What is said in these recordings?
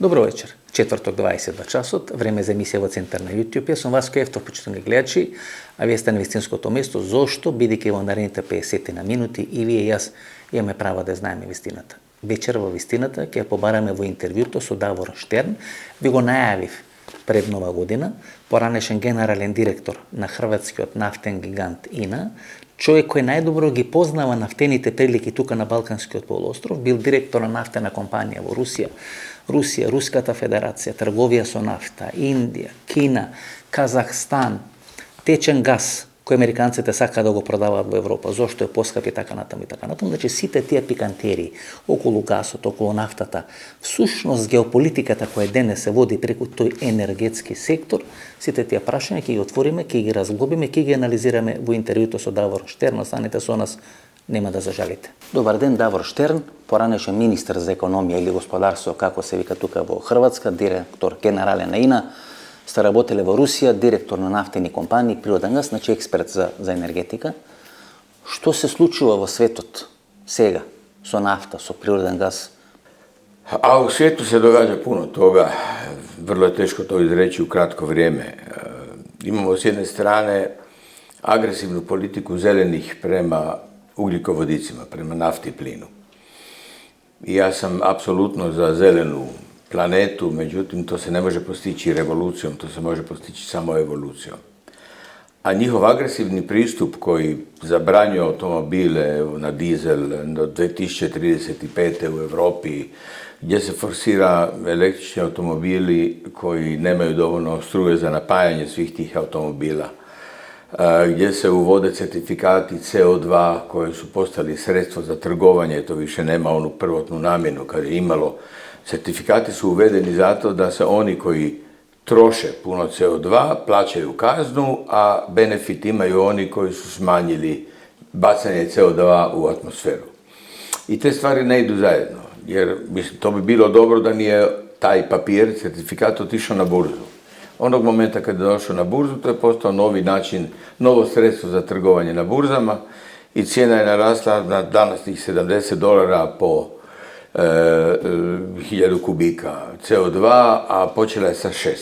Добро вечер. Четврток 22 часот, време за емисија во Центар на YouTube. Јас сум Васко Ефтов, почитувани гледачи, а вие сте на вистинското место. Зошто? Бидејќи во наредните 50 на минути и вие и јас имаме право да знаеме вистината. Вечер во вистината ќе ја побараме во интервјуто со Давор Штерн. Ви го најавив пред нова година, поранешен генерален директор на хрватскиот нафтен гигант ИНА, човек кој најдобро ги познава нафтените прилики тука на Балканскиот полуостров, бил директор на нафтена компанија во Русија, Руската федерација, трговија со нафта, Индија, Кина, Казахстан, течен газ, кој американците сака да го продаваат во Европа, зошто е поскапи така натаму и така натаму. Значи сите тие пикантерии околу газот, околу нафтата, всушност геополитиката која денес се води преку тој енергетски сектор, сите тие прашања ќе ги отвориме, ќе ги разглобиме, ќе ги анализираме во интервјуто со Давор Штерн. Останете со нас, нема да зажалите. Добар ден, Давор Штерн, поранешен министар за економија или господарство, како се вика тука во Хрватска, директор генерален на ИНА. Сте работеле во Русија, директор на нафтени компании, природен газ, значи експерт за енергетика. Што се случува во светот сега со нафта, со природен газ? A u svijetu se događa puno toga, vrlo je teško to izreći u kratko vrijeme. Imamo s jedne strane agresivnu politiku zelenih prema ugljikovodicima, prema nafti i plinu. I ja sam apsolutno za zelenu planetu, međutim to se ne može postići revolucijom, to se može postići samo evolucijom. A njihov agresivni pristup koji zabranjuje automobile na dizel do 2035. u Europi, gdje se forsira električni automobili koji nemaju dovoljno struje za napajanje svih tih automobila, gdje se uvode certifikati CO2 koji su postali sredstvo za trgovanje, to više nema onu prvotnu namjenu kad je imalo. Certifikati su uvedeni zato da se oni koji troše puno CO2 plaćaju kaznu, a benefit imaju oni koji su smanjili bacanje CO2 u atmosferu. I te stvari ne idu zajedno, jer to bi bilo dobro da nije taj papir, certifikat otišao na burzu. Onog momenta kad je došao na burzu, to je postao novi način, novo sredstvo za trgovanje na burzama i cijena je narasla na danas tih $70 po 1000 kubika CO2, a počela je sa 16.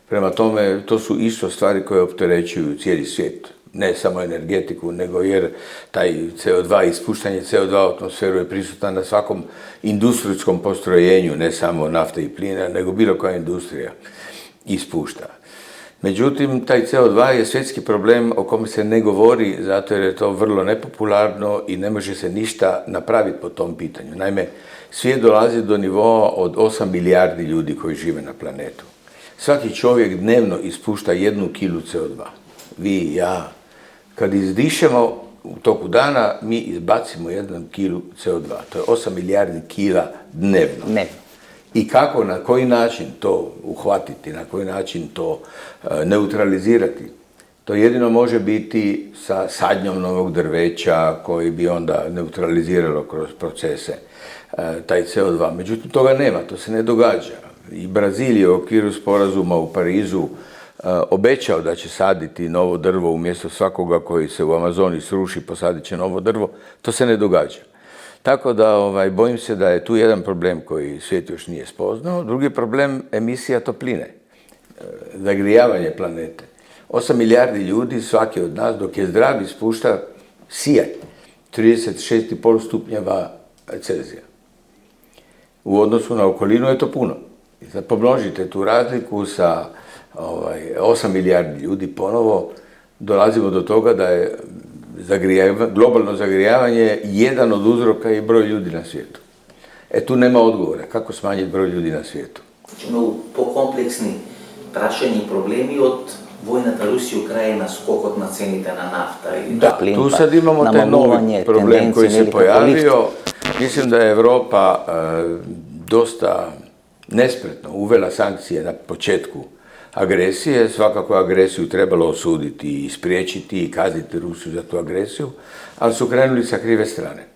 Prema tome, to su isto stvari koje opterećuju cijeli svijet. Ne samo energetiku, nego jer taj CO2, ispuštanje CO2 u atmosferu je prisutan na svakom industrijskom postrojenju, ne samo nafte i plina, nego bilo koja industrija ispušta. Međutim, taj CO2 je svjetski problem o kome se ne govori zato jer je to vrlo nepopularno i ne može se ništa napraviti po tom pitanju. Naime, svijet dolazi do nivoa od 8 milijardi ljudi koji žive na planetu. Svaki čovjek dnevno ispušta 1 kilu CO2. Vi, ja. Kad izdišemo u toku dana, mi izbacimo 1 kilu CO2. To je 8 milijardi kila dnevno. I kako, na koji način to uhvatiti, na koji način to neutralizirati? To jedino može biti sa sadnjom novog drveća koji bi onda neutraliziralo kroz procese taj CO2. Međutim, toga nema, to se ne događa. I Brazil je u okviru sporazuma u Parizu obećao da će saditi novo drvo umjesto svakoga koji se u Amazoni sruši, posadit će novo drvo. To se ne događa. Tako da bojim se da je tu jedan problem koji svijet još nije spoznao. Drugi problem, emisija topline, zagrijavanje planete. 8 milijardi ljudi, svaki od nas, dok je zdrav, ispušta sijaj, 36,5 stupnjeva Celzija. U odnosu na okolinu je to puno. I sad pomnožite tu razliku sa 8 milijardi ljudi ponovo, dolazimo do toga da je globalno zagrijavanje jedan od uzroka i broj ljudi na svijetu. Tu nema odgovora. Kako smanjiti broj ljudi na svijetu? Mnogo pokompleksni prašaња и problemi od vojната Rusija-Ukrajina, skokot na cenite na nafta i plin. Tu sad imamo taj novi problem koji se pojavio. Mislim da je Europa dosta nespretno uvela sankcije na početku agresije. Svakako agresiju trebalo osuditi i spriječiti i kazniti Rusiju za tu agresiju, ali su krenuli sa krive strane.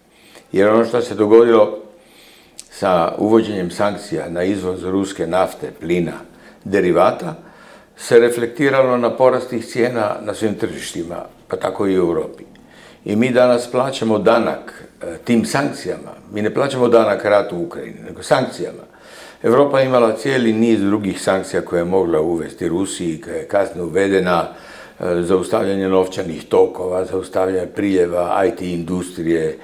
Jer ono što se dogodilo sa uvođenjem sankcija na izvoz ruske nafte, plina, derivata, se reflektiralo na porast tih cijena na svim tržištima, pa tako i u Europi. I mi danas plaćamo danak tim sankcijama. Mi ne plaćamo danak ratu u Ukrajini, nego sankcijama. Europa je imala cijeli niz drugih sankcija koje je mogla uvesti Rusiji, koja je kasnije uvedena, zaustavljanje novčanih tokova, zaustavljanje priljeva IT industrije,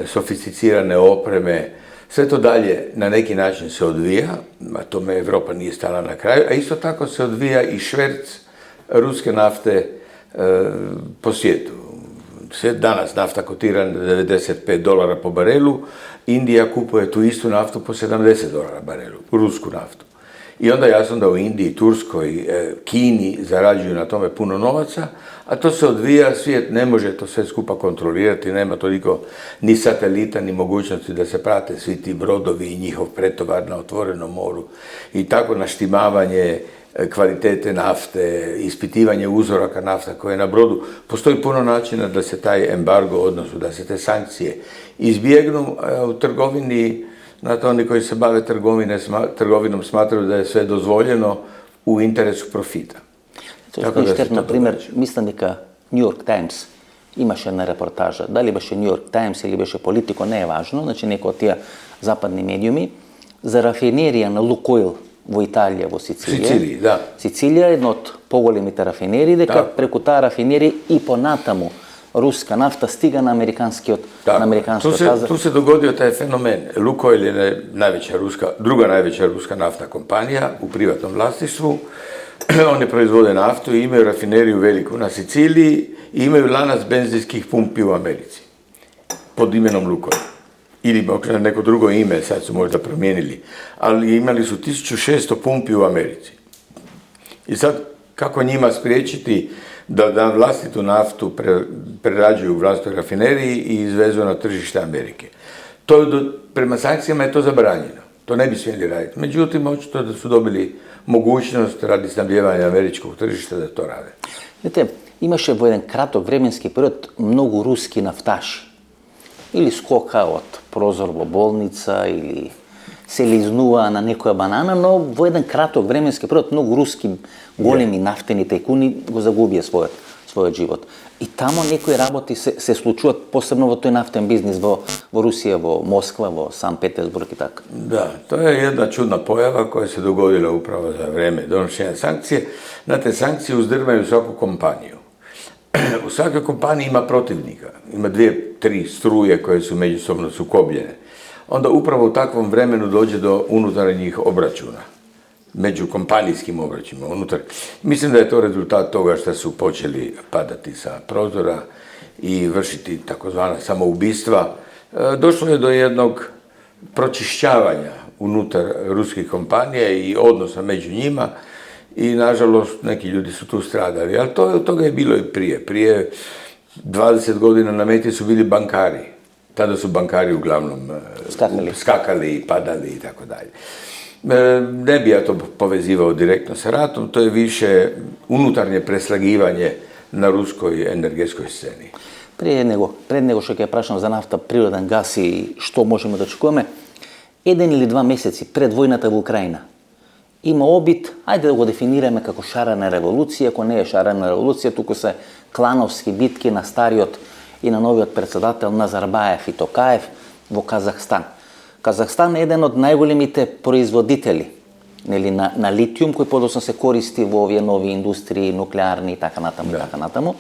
sofisticirane opreme. Sve to dalje na neki način se odvija, a tome Europa nije stala na kraju, a isto tako se odvija i šverc ruske nafte po svijetu. Danas nafta kotira na $95 po barelu, Indija kupuje tu istu naftu po $70 barelu, rusku naftu. I onda jasno da u Indiji, Turskoj, Kini zarađuju na tome puno novaca, a to se odvija, svijet ne može to sve skupa kontrolirati, nema toliko ni satelita, ni mogućnosti da se prate svi ti brodovi i njihov pretovar na otvorenom moru. I tako naštimavanje kvalitete nafte, ispitivanje uzoraka nafta koje je na brodu. Postoji puno načina da se taj embargo, odnosno da se te sankcije izbjegnu. U trgovini, znate, oni koji se bave trgovinom smatraju da je sve dozvoljeno u interesu profita. Na primjer, mislim da New York Times imaše jedna reportaža, da li беше New York Times ili беше Politico, ne je važno, znači neko od tija zapadni medijumi, za rafinerija na Lukoil v Italiji, v Siciliji. Sicilija je jedna od pogolemite rafinerije, дека преку таа рафинерија и понатаму ruska nafta stiga na amerikanski otaza. Tu se dogodio taj fenomen. Lukoil je druga najveća ruska naftna kompanija u privatnom vlasništvu. Oni proizvode naftu i imaju rafineriju veliku na Siciliji i imaju lanac benzinskih pumpi u Americi pod imenom Lukoil. Ili neko drugo ime, sad su možda promijenili, ali imali su 1600 pumpi u Americi. I sad, kako njima spriječiti da vlastitu naftu prerađuju u vlastitoj rafineriji i izvezu na tržište Amerike? Prema sankcijama je to zabranjeno. To ne bi smjeli raditi. Međutim, očito da su dobili mogućnost radi snabdijevanja američkog tržišta da to rade. Vidite, imaše u jedan kratok vremenski period mnogo ruski naftaši. Ili skoka od prozor во bolnica, ili se liznува на некоја банана, но во еден краток временски период многу руски големи нафтени тајкуни го загубија својот живот. И тамо некои работи се случуваат, посебно во тој нафтен бизнис во Русија, во Москва, во Санкт Петербург и така. Da, to je jedna čudna pojava koja se dogodila upravo za vreme donošenja sankcije. Znate, sankcije uzdrmaju svaku kompaniju. U svakoj kompaniji ima protivnika, ima 2-3 struje koje su međusobno sukobljene. Onda upravo u takvom vremenu dođe do unutarnjih obračuna, među kompanijskim obračunima unutar. Mislim da je to rezultat toga što su počeli padati sa prozora i vršiti takozvana samoubistva. Došlo je do jednog pročišćavanja unutar ruskih kompanija i odnosa među njima. I, nažalost, neki ljudi su tu stradali. Ali toga je bilo i prije. Prije 20 godina na meti su bili bankari. Tada su bankari uglavnom skakali i padali i tako dalje. Ne bi ja to povezivao direktno sa ratom, to je više unutarnje preslagivanje na ruskoj energetskoj sceni. Пред него што ќе прашам за нафта, природен газ и што можеме да очекуваме, 1 или 2 месеци пред војната во Украина има обид, ајде да го дефинираме како шарена револуција, ако не е шарена револуција, туку се клановски битки на стариот и на новиот председател Назарбаев и Токаев во Казахстан. Казахстан е еден од најголемите производители на литиум, кој подоцна се користи во овие нови индустрии, нуклеарни и така натаму.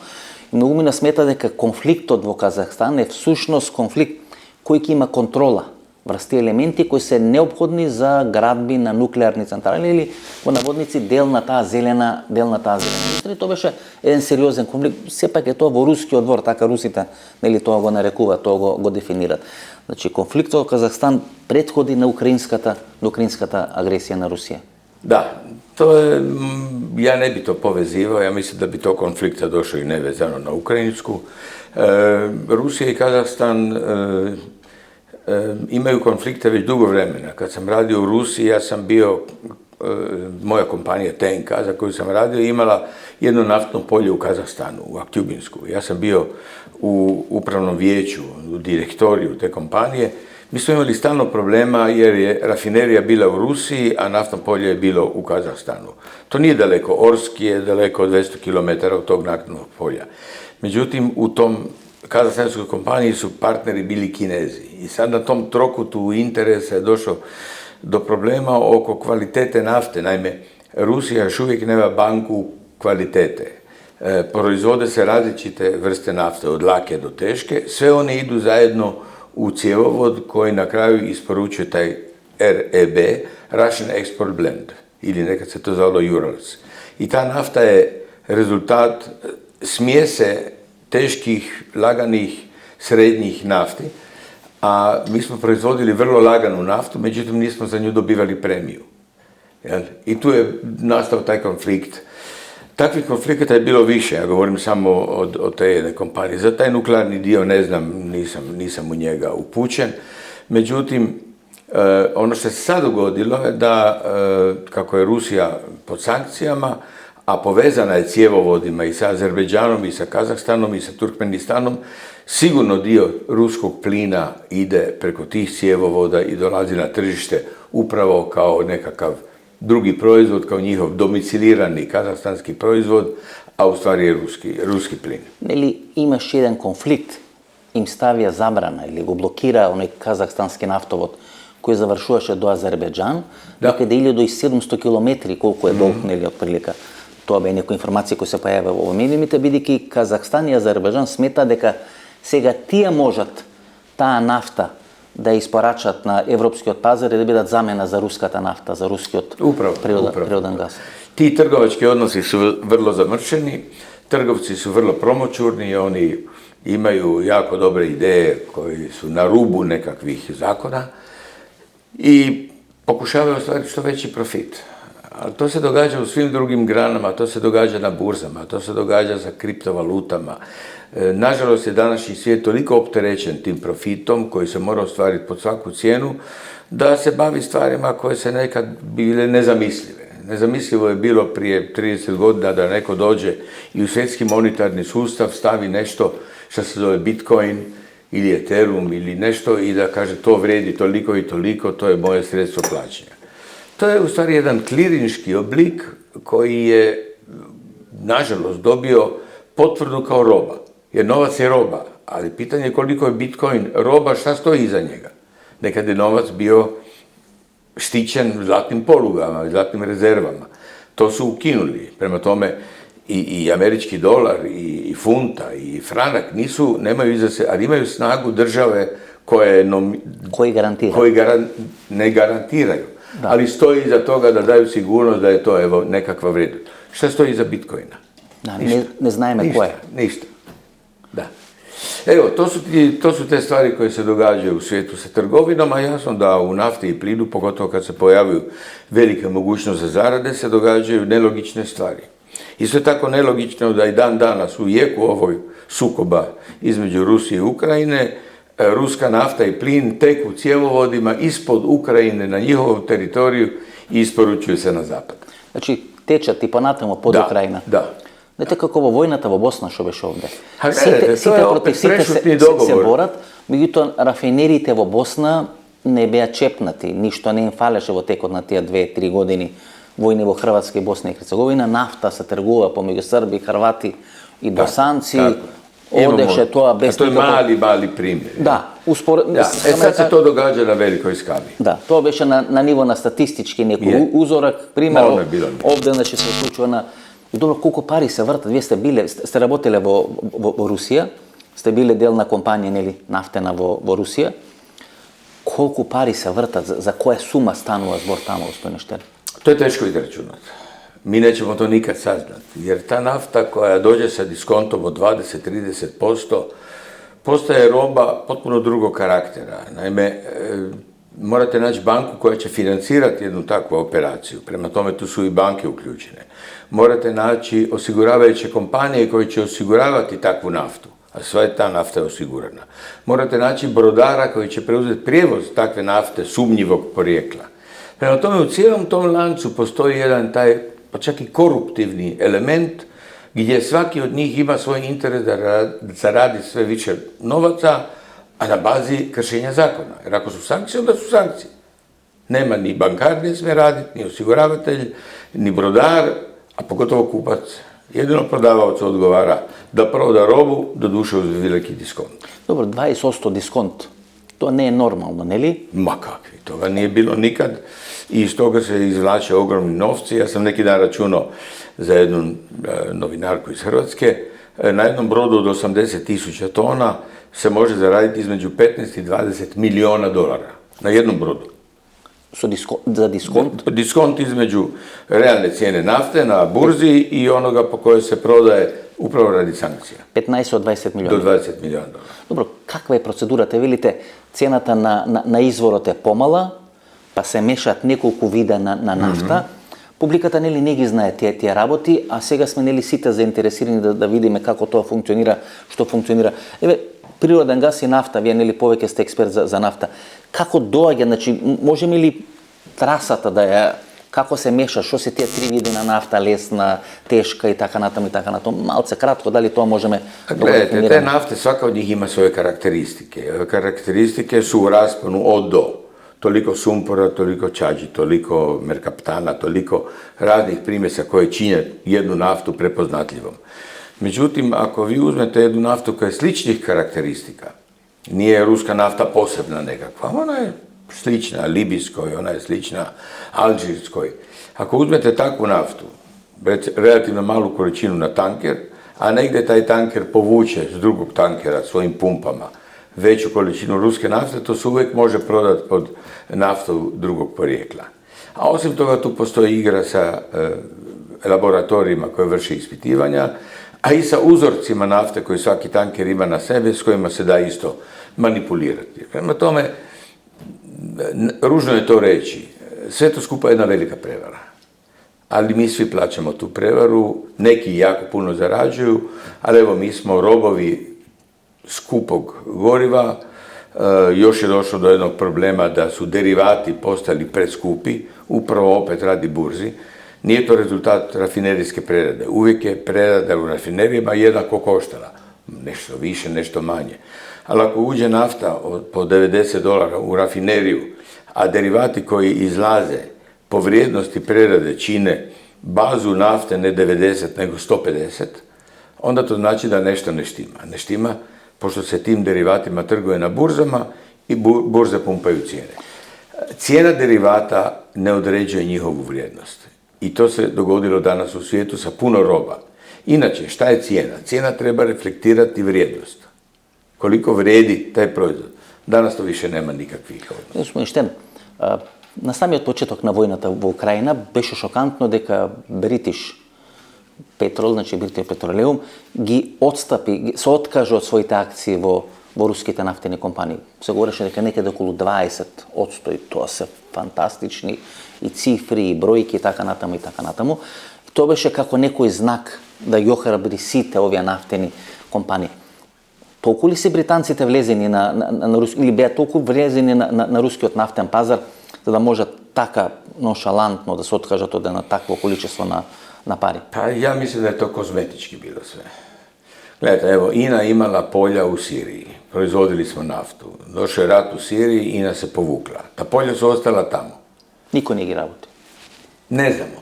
Многу ми насмета дека конфликтот во Казахстан е всушност конфликт кој ќе има контрола врз тие елементи кои се неопходни за градби на нуклеарни централи или во наводници дел на таа зелена индустрија. Тоа беше еден сериозен конфликт. Сепак е тоа во рускиот двор, така русите тоа го нарекуваат, тоа го дефинират. Значи конфликтот во Казахстан претходи на украинската агресија на Русија. Da, ja ne bi to povezivao, ja mislim da bi to konflikta došao i nevezano na Ukrajinsku. Rusija i Kazahstan imaju konflikte već dugo vremena. Kad sam radio u Rusiji, ja sam bio, moja kompanija TNK za koju sam radio, imala jedno naftno polje u Kazahstanu, u Aktjubinsku. Ja sam bio u upravnom vijeću, u direktoriju te kompanije. Mi smo imali stalno problema jer je rafinerija bila u Rusiji, a naftno polje je bilo u Kazahstanu. To nije daleko, Orski je daleko od 200 km od tog naftnog polja. Međutim, u tom kazahstanskoj kompaniji su partneri bili Kinezi. I sad na tom trokutu interesa je došao do problema oko kvalitete nafte. Naime, Rusija još uvijek nema banku kvalitete. Proizvode se različite vrste nafte, od lake do teške. Sve one idu zajedno u cjevovod koji na kraju isporučuje taj REB, Russian Export Blend, ili nekad se to zvalo Urals. I ta nafta je rezultat smjese teških, laganih, srednjih nafti, a mi smo proizvodili vrlo laganu naftu, međutim nismo za nju dobivali premiju. Jel? I tu je nastao taj konflikt. Takvih konflikata je bilo više, ja govorim samo o te jedne kompanije. Za taj nuklearni dio ne znam, nisam u njega upućen. Međutim, ono što se sad dogodilo je da, kako je Rusija pod sankcijama, a povezana je cjevovodima i sa Azerbejdžanom, i sa Kazahstanom, i sa Turkmenistanom, sigurno dio ruskog plina ide preko tih cjevovoda i dolazi na tržište upravo kao nekakav drugi proizvod, kao njihov domicilirani kazahstanski proizvod, a u stvari je ruski plin. Ili imaš jedan konflikt, im stavija zabrana ili go blokira onaj kazahstanski naftovod koji završuje do Azerbejdžan, nekada 1700 km, koliko je dolgo ili otprilika. To je neka informacija koja se pojavlja u medijima, vidi ki Kazahstan i Azerbejdžan smeta deka сега тия можат таа нафта да испорачат на европскиот пазар и да бидат замена за руската нафта, за рускиот природен газ. Ti trgovački odnosi su vrlo zamršeni, trgovci su vrlo promoćurni, oni imaju jako dobre ideje koji su na rubu nekakvih zakona i pokušavaju ostvariti što veći profit. Ali to se događa u svim drugim granama, to se događa na burzama, to se događa sa kriptovalutama. Nažalost je današnji svijet toliko opterećen tim profitom koji se mora ostvariti pod svaku cijenu, da se bavi stvarima koje se nekad bile nezamislive. Nezamislivo je bilo prije 30 godina da neko dođe i u svjetski monetarni sustav stavi nešto što se zove Bitcoin ili Ethereum ili nešto i da kaže to vredi toliko i toliko, to je moje sredstvo plaćanja. To je u stvari jedan klirinški oblik koji je, nažalost, dobio potvrdu kao roba. Jer novac je roba, ali pitanje je koliko je Bitcoin roba, šta stoji iza njega. Nekad je novac bio štićen zlatnim polugama, zlatnim rezervama. To su ukinuli. Prema tome i američki dolar, i funta, i franak nemaju iza se, ali imaju snagu države koji ne garantiraju. Da. Ali stoji iza toga da daju sigurnost da je to nekakva vrijednost. Šta stoji iza Bitcoina? Da, ne znajme koje. Ništa. Da. Evo, to su te stvari koje se događaju u svijetu sa trgovinom, a jasno da u nafti i plinu, pogotovo kad se pojavaju velike mogućnosti za zarade, se događaju nelogične stvari. Isto je tako nelogično da i dan danas u jeku ovoj sukoba između Rusije i Ukrajine, ruska nafta i plin teku cjevovodima ispod Ukrajine na njihovom teritoriju i isporučuju se na zapad. Znači, tečat i ponatamo pod Ukrajina. Da. Знаете како во војната во Босна што беше овде? Сите против сите се борат, меѓутоа рафинериите во Босна не беа чепнати, ништо не им фалеше во текот на тие 2-3 години војни во Хрватска и Босна и Херцеговина. Нафта се тргува помеѓу Срби, Хрвати и Босанци. Одеше тоа без to je mali primjer. Да, sad se to događa na velikoj skali. Да, тоа беше на ниво на статистички некој узорак, пример. Овде значи се случува на И добро, колку пари се вртат? Вие сте работеле во Русија, сте биле дел на компанија, нели, нафтена во Русија. Колку пари се вртат? За која сума станува збор тамо, господине Штер? To je teško izračunati. Mi nećemo to nikad saznati, jer ta nafta koja dođe sa diskontom od 20-30% postaje roba potpuno drugog karaktera. Naime, morate naći banku koja će financirati jednu takvu operaciju. Prema tome, tu su i banke uključene. Morate naći osiguravajuće kompanije koje će osiguravati takvu naftu, a sva je ta nafta osigurana. Morate naći brodara koji će preuzeti prijevoz takve nafte sumnjivog porijekla. Prema tome, u cijelom tom lancu postoji jedan taj, pa čak i koruptivni element, gdje svaki od njih ima svoj interes da zaradi sve više novaca, a na bazi kršenja zakona. Jer ako su sankcije, onda su sankcije. Nema ni bankar ne smije raditi, ni osiguravatelj, ni brodar, a pogotovo kupac. Jedino prodavac odgovara da proda robu, doduše uz veliki diskont. Dobro, 20% diskont To не е нормално, нели? Ma kakvi, toga nije bilo nikad i iz toga se izvlače ogromni novci. Ja sam neki dan računao za jednu novinarku iz Hrvatske, na jednom brodu od 80.000 tona se može zaraditi između 15 i 20 milijuna dolara. Na jednom brodu. За дисконт? Diskont između realne cijene nafte na burzi i onoga po kojoj se prodaje upravo radi sankcija. 15 od 20 Do милиони. 20 milijuna dolara. Добро, каква е процедурата? Велите, цената на изворот е помала, па се мешат неколку вида на нафта. Публиката нели не ги знае тие работи, а сега сме нели сите заинтересирани да видиме како тоа функционира, што функционира. Еве, природен газ и нафта, вие нели повеќе сте експерт за нафта. Како доаѓа, значи, можеме ли трасата да ја, како се меша, што се тие три види на нафта, лесна, тешка и така натаму и така натаму. Малце кратко, дали тоа можеме да го Gledajte, te дефинираме? nafte, svaka od njih ima svoje karakteristike. Karakteristike su u rasponu od do. Toliko sumpora, toliko čađi, toliko merkaptana, toliko raznih primjesa koje čine jednu naftu prepoznatljivom. Međutim, ako vi uzmete jednu naftu koja je sličnih karakteristika, nije ruska nafta posebna nekakva, ona je slična libijskoj, ona je slična alžirskoj. Ako uzmete takvu naftu, relativno malu količinu na tanker, a negdje taj tanker povuče s drugog tankera svojim pumpama veću količinu ruske nafte, to se uvijek može prodati pod naftu drugog porijekla. A osim toga tu postoji igra sa laboratorijima koje vrši ispitivanja, a i sa uzorcima nafte koji svaki tanker ima na sebi, s kojima se da isto manipulirati. Prema tome, ružno je to reći, sve to skupa je jedna velika prevara. Ali mi svi plaćamo tu prevaru, neki jako puno zarađuju, ali evo mi smo robovi skupog goriva. Još je došlo do jednog problema da su derivati postali preskupi, upravo opet radi burzi. Nije to rezultat rafinerijske prerade. Uvijek je prerada u rafinerijama jednako koštala. Nešto više, nešto manje. Ali ako uđe nafta po $90 u rafineriju, a derivati koji izlaze po vrijednosti prerade čine bazu nafte ne 90 nego 150, onda to znači da nešto ne štima. Ne štima pošto se tim derivatima trguje na burzama i burze pumpaju cijene. Cijena derivata ne određuje njihovu vrijednost. I to se dogodilo danas u svijetu sa puno roba. Inače, šta je cijena? Cijena treba reflektirati vrijednost. Koliko vrijedi taj proizvod. Danas to više nema nikakvih odnosa. Господин Штен, на самиот почеток на војната во Украина беше шокантно дека British Petrol, значи British Petroleum, ги отстапи, се откажа од своите акции во руските нафтени компании. Се говореше дека некаде околу 20%, и тоа се фантастични и цифри, и бројки, и така натаму, и така натаму. Тоа беше како некој знак да ги охрабри сите овие нафтени компании. Толку ли се британците влезени на руски, или беа толку влезени на рускиот нафтен пазар, за да можат така ношалантно да се откажат од едно такво количество на пари? Pa ja mislim da je to kozmetički bilo sve. Gledajte, evo, INA imala polja u Siriji, proizvodili smo naftu. Došao je rat u Siriji, INA se povukla. Ta polja su ostala tamo. Niko не ги работи. Ne znamo.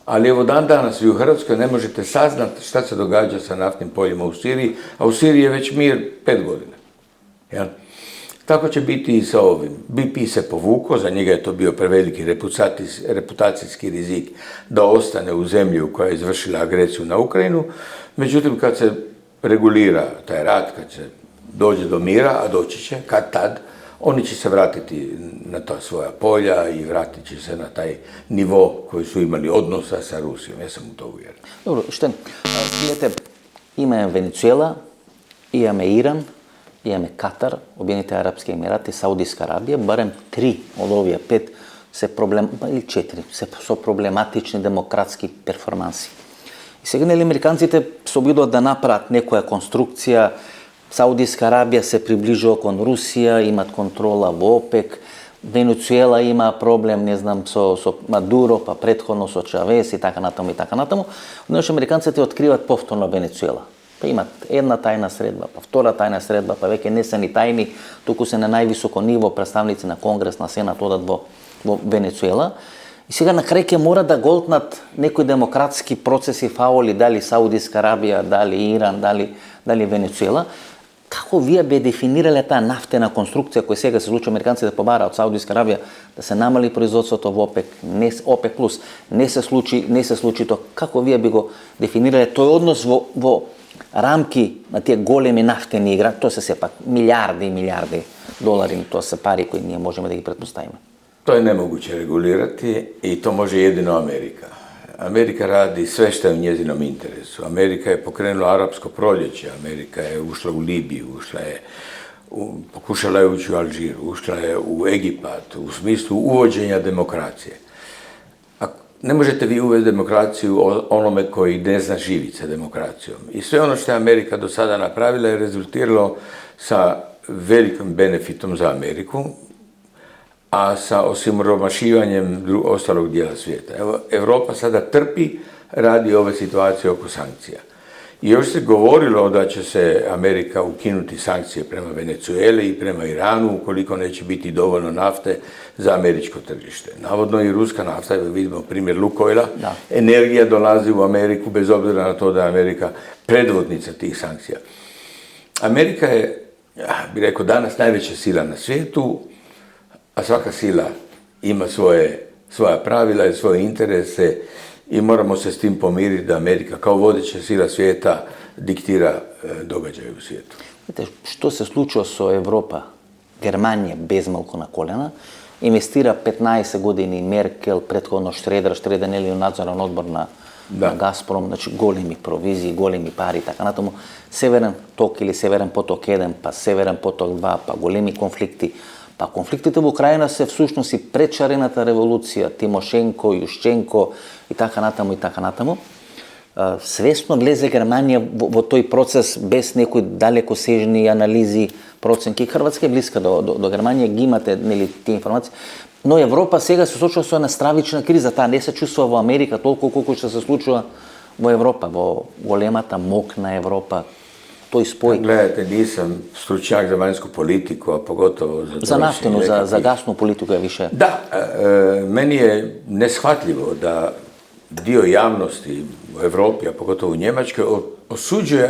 Ali evo dan danas vi u Hrvatskoj ne možete saznati šta se događa sa naftnim poljima u Siriji, a u Siriji je već mir 5 godina. Ja? Tako će biti i sa ovim. BP se povukao, za njega je to bio preveliki reputacijski rizik da ostane u zemlji u koja je izvršila agresiju na Ukrajinu. Međutim, kad se regulira taj rat, kad se dođe do mira, a doći će, kad tad, oni će se vratiti na ta svoja polja i vratit će se na taj nivo koji su imali odnosa sa Rusijom. Ja sam u to uvjeren. Добро, Штен, видите, имаме Венецуела, имаме Иран, имаме Катар, Обединените арапски емирати, Саудиска Арабија, барем 3 од овие 5 се или 4 се со проблематични демократски перформанси. И сега нели американците се обидуваат да направат некоја конструкција. Саудиска Арабија се приближува кон Русија, имат контрола во ОПЕК. Венецуела има проблем, не знам, со Мадуро, па претходно со Чавес и така натаму и така натаму. Однаш американците откриваат повторно Венецуела. Па имат една тајна средба, па втора тајна средба, па веќе не се ни тајни, туку се на највисоко ниво представници на Конгрес, на Сенат одат во Венецуела. И сега на крај ќе мора да голтнат некои демократски процеси фаули, дали Саудиска Арабија, дали Иран, дали Венецуела. Како Kako вие би дефинирале таа нафтена конструкција која сега се случи американците да побара од Саудиска Аравија да се намали производството во ОПЕК, ОПЕК плюс, не се случи тоа. Како вие би го дефинирале тој однос во рамки на тие големи нафтени игра? Тоа се сепак милиарди и милиарди долари, тоа се пари кои ние можеме да ги претпоставиме. To je nemoguće regulirati i to može jedino Amerika. Amerika radi sve što je u njezinom interesu. Amerika je pokrenula arapsko proljeće, Amerika je ušla u Libiju, pokušala je ući u Alžir, ušla je u Egipat, u smislu uvođenja demokracije. Ne možete vi uvesti demokraciju onome koji ne zna živjeti sa demokracijom. I sve ono što je Amerika do sada napravila je rezultiralo sa velikim benefitom za Ameriku, a sa osiromašivanjem ostalog dijela svijeta. Evo, Europa sada trpi radi ove situacije oko sankcija. I još se govorilo da će se Amerika ukinuti sankcije prema Venezueli i prema Iranu ukoliko neće biti dovoljno nafte za američko tržište. Navodno i ruska nafta, vidimo primjer Lukoila, energija dolazi u Ameriku bez obzira na to da je Amerika predvodnica tih sankcija. Amerika je, bih rekao, danas najveća sila na svijetu, a svaka sila ima svoja pravila i svoje interese i moramo se s tim pomiriti da Amerika kao vodeća sila svijeta diktira događaje u svijetu. Vidite, što se slučilo со Европа? Германија безмалку на колена, инвестира 15 години Меркел, претходно Шредер нели надзорен одбор на Газпром, значи големи провизии, големи пари и така натаму. Северен ток или Северен поток 1, па Северен поток 2, па големи конфликти. Па конфликтите во Украина се всушност и предшарената револуција, Тимошенко, Јушченко и така натаму и така натаму. Свесно влезе Германија во тој процес без некои далекосежни анализи, проценки. Хрватска е блиска до Германија, ги имате нели тие информации. Но Европа сега се случува со една стравична криза, таа не се чувствува во Америка толку колку што се случува во Европа, во големата мокна Европа. Тој спој. Gledajte, nisam stručnjak za vanjsku politiku, a pogotovo za naftenu, za gasnu politiku je više. Da, meni je neshvatljivo da dio javnosti u Europi, a pogotovo u Njemačkoj, osuđuje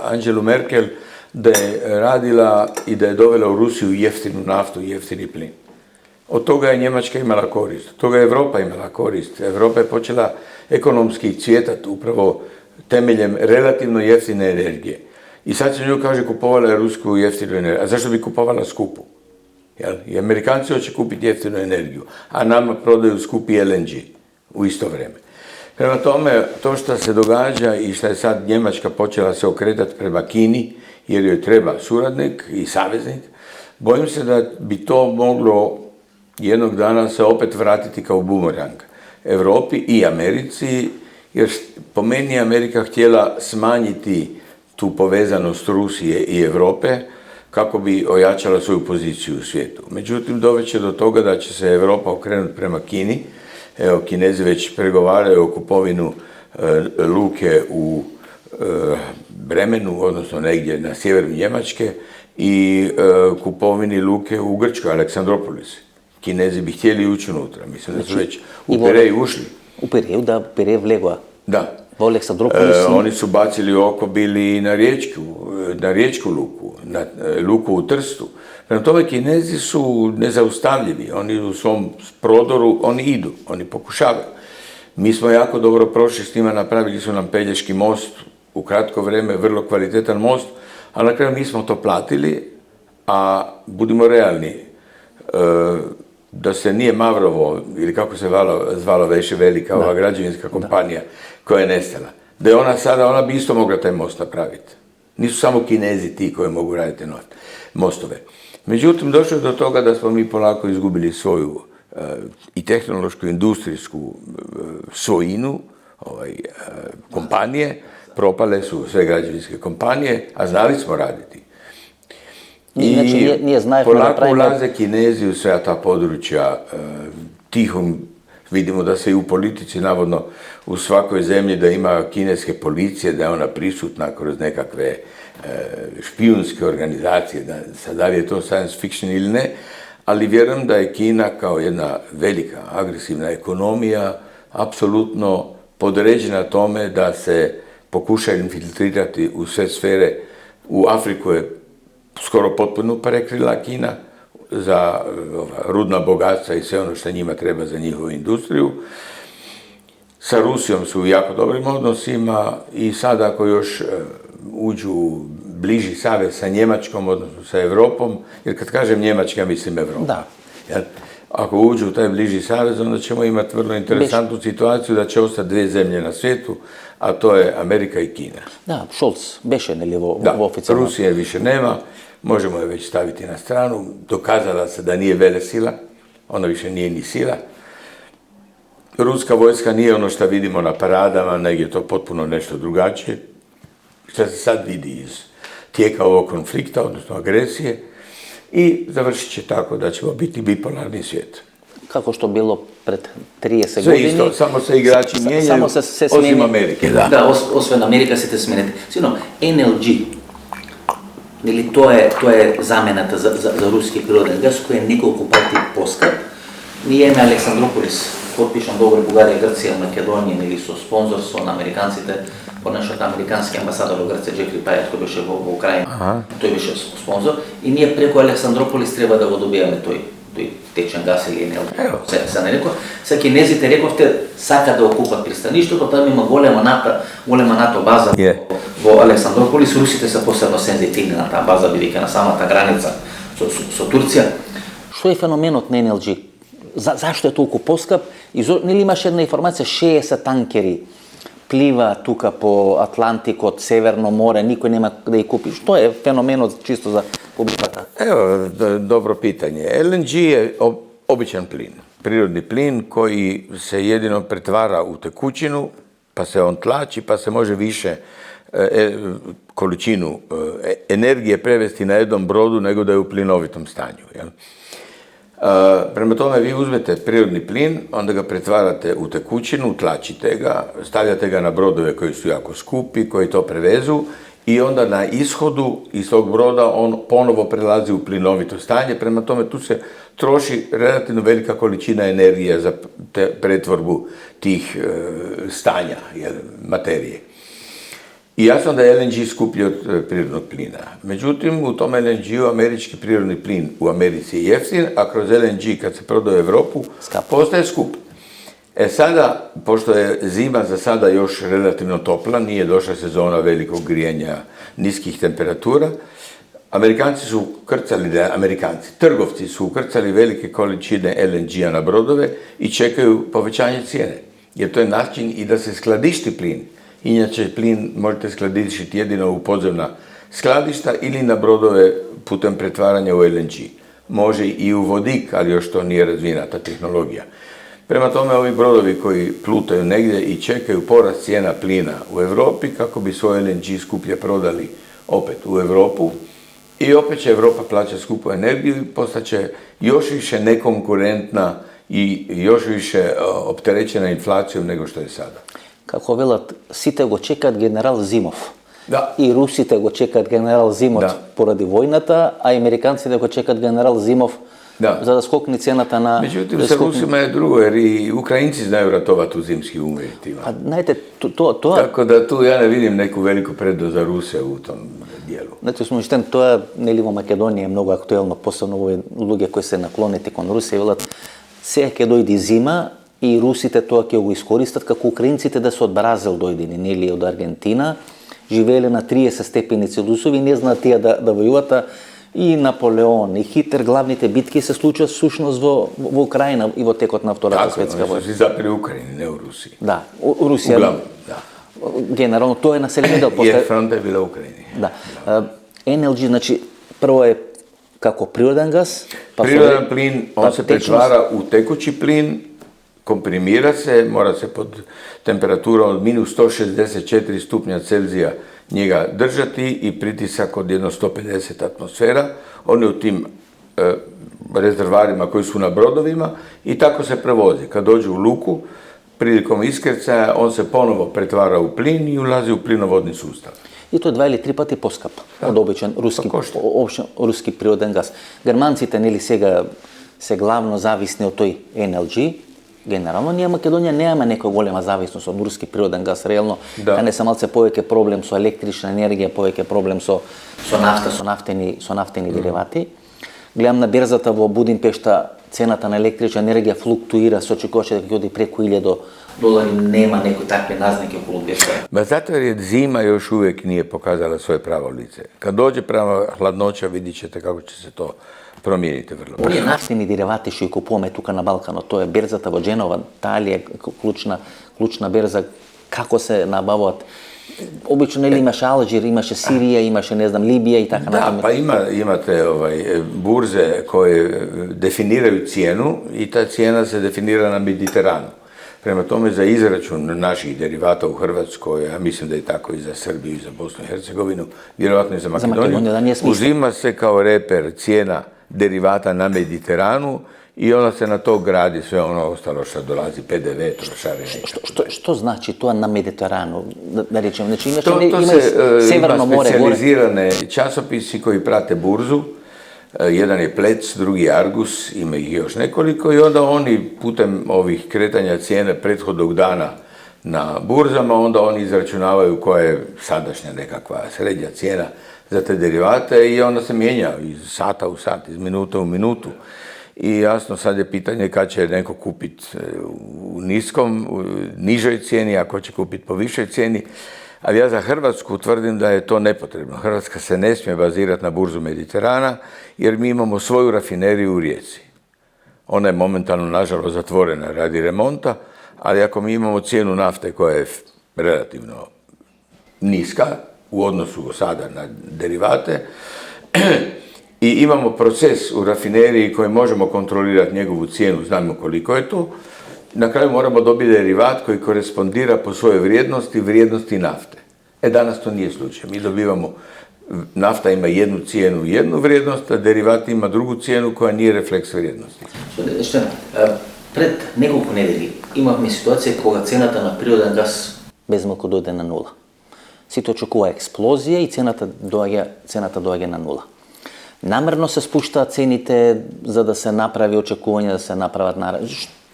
Angelu Merkel da je radila i da je dovela u Rusiju jeftinu naftu i jeftini plin. Od toga je Njemačka imala korist, od toga je Europa imala korist. Europa je počela ekonomski cvjetati upravo temeljem relativno jeftine energije. I sad se nju kaže kupovala je rusku jeftinu energiju. A zašto bi kupovala skupu? I Amerikanci hoće kupiti jeftinu energiju, a nama prodaju skupi LNG u isto vrijeme. Prema tome, to što se događa i što je sad Njemačka počela se okretati prema Kini, jer joj treba suradnik i saveznik, bojim se da bi to moglo jednog dana se opet vratiti kao bumerang Europi i Americi, jer po meni je Amerika htjela smanjiti tu povezanost Rusije i Europe kako bi ojačala svoju poziciju u svijetu. Međutim, doveće do toga da će se Europa okrenuti prema Kini. Evo, Kinezi već pregovaraju o kupovinu luke u Bremenu, odnosno negdje na sjeveru Njemačke, i kupovini luke u Grčkoj, Aleksandropolis. Kinezi bi htjeli ući unutra. Mislim da su već u Pirej ušli. U Pirej, da, Pirej vlegla. Da. Oni su bacili oko bili na riječku luku, na luku u Trstu. Prema tome, Kinezi su nezaustavljivi, oni u svom prodoru, oni idu, oni pokušavaju. Mi smo jako dobro prošli s njima, napravili su nam Pelješki most u kratko vrijeme, vrlo kvalitetan most, a na kraju nismo to platili, a budimo realni, da se nije Mavrovo, ili kako se zvalo veše velika ova građevinska kompanija koja je nestala, da je ona sada, ona bi isto mogla taj most napraviti. Nisu samo Kinezi ti koji mogu raditi mostove. Međutim, došlo je do toga da smo mi polako izgubili svoju i tehnološku, industrijsku svojinu kompanije, propale su sve građevinske kompanije, a znali smo raditi. I polako ulaze Kinezi u sve ta područja, tihom vidimo da se i u politici, navodno u svakoj zemlji da ima kineske policije, da je ona prisutna kroz nekakve špijunske organizacije, da li je to science fiction ili ne, ali vjerujem da je Kina kao jedna velika agresivna ekonomija apsolutno podređena tome da se pokuša infiltrirati u sve sfere. U Afriku je skoro potpuno prekrila Kina za rudna bogatstva i sve ono što njima treba za njihovu industriju. Sa Rusijom su u jako dobrim odnosima i sad ako još uđu u bliži savez sa Njemačkom, odnosno sa Europom, jer kad kažem Njemačka, mislim Europa. Da. Ako uđu u taj bliži savez, onda ćemo imati vrlo interesantnu situaciju da će ostati dvije zemlje na svijetu, a to je Amerika i Kina. Da, Scholz beše, ne li Da, oficijalno? Rusije više nema, možemo je već staviti na stranu, dokazala se da nije velesila, ona više nije ni sila. Ruska vojska nije ono što vidimo na paradama, nego je to potpuno nešto drugačije. Što se sad vidi iz tijeka ovog konflikta, odnosno agresije, i završit će tako da ćemo biti bipolarni svijet. Kako što bilo pred 30 Sve godini. isto, samo se igrači mijenjaju, Samo se osim smijeni. Amerike. Da, osvojen Amerika se te smenete. Sino, NLG, ili to je zamenata za ruski prirodan gas koji je nekoliko pati poskap. Nije ime Aleksandropolis, potpišan dogovor Bugarija, Grcija, Makedonija, ili su sponzor, su Amerikancite, ponašao amerikanski ambasador u Grcije, Jeffrey Pyatt, koji biše v Ukrajini, to je više sponzor, i nije preko Aleksandropolis treba da ga dobijame toj tečen gas ili NLG. Се не реков, сега кинезите рековте сака да окупат пристаништето, там има голема НАТО база во Александрополис, русите се посебно сензитивни на таа база, бидејќи на самата граница со Турција. Што е феноменот на NLG? Зашто е толку поскап? Нели имаше една информација, 60 танкери плива тука по Атлантикот, Северно море, никој нема да ја купи. Што е феноменот чисто за публиката? Evo, dobro pitanje. LNG je običan plin, prirodni plin koji se jedino pretvara u tekućinu, pa se on tlači, pa se može više količinu energije prevesti na jednom brodu nego da je u plinovitom stanju. Jel? Prema tome, vi uzmete prirodni plin, onda ga pretvarate u tekućinu, tlačite ga, stavljate ga na brodove koji su jako skupi, koji to prevezu, i onda na ishodu iz tog broda on ponovo prelazi u plinovito stanje. Prema tome, tu se troši relativno velika količina energije za pretvorbu tih stanja, materije. I jasno da je LNG skuplji od prirodnog plina. Međutim, u tom LNG-u američki prirodni plin u Americi je jeftin, a kroz LNG kad se prodaje u Europu, postaje skup. Sada, pošto je zima za sada još relativno topla, nije došla sezona velikog grijanja niskih temperatura, trgovci su ukrcali velike količine LNG-a na brodove i čekaju povećanje cijene. Jer to je način i da se skladišti plin. Inače, plin možete skladištiti jedino u podzemna skladišta ili na brodove putem pretvaranja u LNG. Može i u vodik, ali još to nije razvijena ta tehnologija. Prema tome, ovi brodovi koji plutaju negdje i čekaju porast cijena plina u Europi kako bi svoj LNG skuplje prodali opet u Europu, i opet će Europa plaćati skupu energiju i postaće još više nekonkurentna i još više opterećena inflacijom nego što je sada. Како велат, сите го чекаат генерал Зимов. Да. И русите го чекаат генерал Зимов поради војната, а американците го чекаат генерал Зимов за да скокне цената на... Međutim, sa Rusima je drugo, jer i Ukrajinci znaju ratovati u zimskim uvjetima. A знаете, Tako da tu ja ne vidim neku veliku prednost za Ruse u tom dijelu. Знаете, сум уштен, тоа нели во Македонија е многу актуелно, посебно овие луѓе кои се наклонети кон Русија, велат сега ќе дојде зима и русите тоа ќе го искористат како украинците да се од Бразил дојдени, нели од Аргентина, живееле на 30 степени Целзиусови, не знаат тие да војуват. И Наполеон, и Хитлер, главните битки се случуваат всушност во Украина и во текот на Втората светска Tako, војна. oni su zapeli u Ukrajini, ne u Rusiji. Да, Русија. Uglavnom, da. Генерално тоа е населени дел. Jer fronta je bila u Ukrajini. Да. NLG, значи, прво е како природен газ, Prirodan plin, on se pretvara u tekući plin, komprimira se, mora se pod temperaturom od minus 164 stupnja Celzija njega držati i pritisak od jedno 150 atmosfera. On je u tim rezervarima koji su na brodovima i tako se prevozi. Kad dođe u luku, prilikom iskrcaja, on se ponovo pretvara u plin i ulazi u plinovodni sustav. И тој 2 или 3 пати поскап од обичен руски природен газ. Германците нели сега се главно зависни од тој NLG, Generalno, ние Македонија немаме нека голема зависност од руски природен газ, реално, Да. не се малце повеќе проблем со електрична енергија, повеќе проблем со нафта, со нафтени деривати. Гледам на берзата во Будимпешта, цената на електрична енергија флуктуира, се очекуваше дека ќе оди преку $1000, нема некои такви назнаки околу берзата. Ma zato jer je zima još uvijek nije pokazala svoje pravo lice. Kad dođe prava hladnoća, vidit ćete kako će se to promijeniti vrlo brzo. Овие нафтени деривати што ги купуваме тука на Балканот, тоа е берзата во Дженова, таа ли е клучна берза, како се набавуваат? Обично нели имаше Алжир, имаше Сирија, имаше не знам Либија и така Da, натаму. pa imate burze koje definiraju cijenu i ta cijena se definira na Mediteranu. Prema tome, za izračun naših derivata u Hrvatskoj, ja mislim da je tako i za Srbiju, i za Bosnu i Hercegovinu, vjerojatno i za Makedoniju, da nije smisla. uzima se kao reper cijena derivata na Mediteranu i onda se na to gradi sve ono ostalo što dolazi, PDV, trošarine. Што значи тоа на Медитерану? Да речем, значи имаше To има se Северно ima море, горе. specijalizirane časopisi koji prate burzu. Jedan je Plec, drugi je Argus, ima ih još nekoliko i onda oni putem ovih kretanja cijene prethodnog dana na burzama, onda oni izračunavaju koja je sadašnja nekakva srednja cijena za te derivate i onda se mijenja iz sata u sat, iz minuta u minutu. I jasno, sad je pitanje kad će neko kupiti u nižoj cijeni, a ko će kupiti po višoj cijeni. Ali ja za Hrvatsku tvrdim da je to nepotrebno. Hrvatska se ne smije bazirati na burzu Mediterana, jer mi imamo svoju rafineriju u Rijeci. Ona je momentalno, nažalost, zatvorena radi remonta, ali ako mi imamo cijenu nafte koja je relativno niska u odnosu sada na derivate, i imamo proces u rafineriji koji možemo kontrolirati njegovu cijenu, znamo koliko je to, na kraju moramo dobiti derivat koji korespondira po svojoj vrijednosti nafte. Danas to nije slučaj. Mi dobivamo, nafta ima jednu cijenu, jednu vrijednost, a derivat ima drugu cijenu koja nije refleks vrijednosti. Пред неколку недели имавме ситуација кога цената на природен газ безмалку дојде на нула. Сите очекува експлозија и цената доаѓа на нула. Намерно се спуштаат цените за да се направи очекување да се направат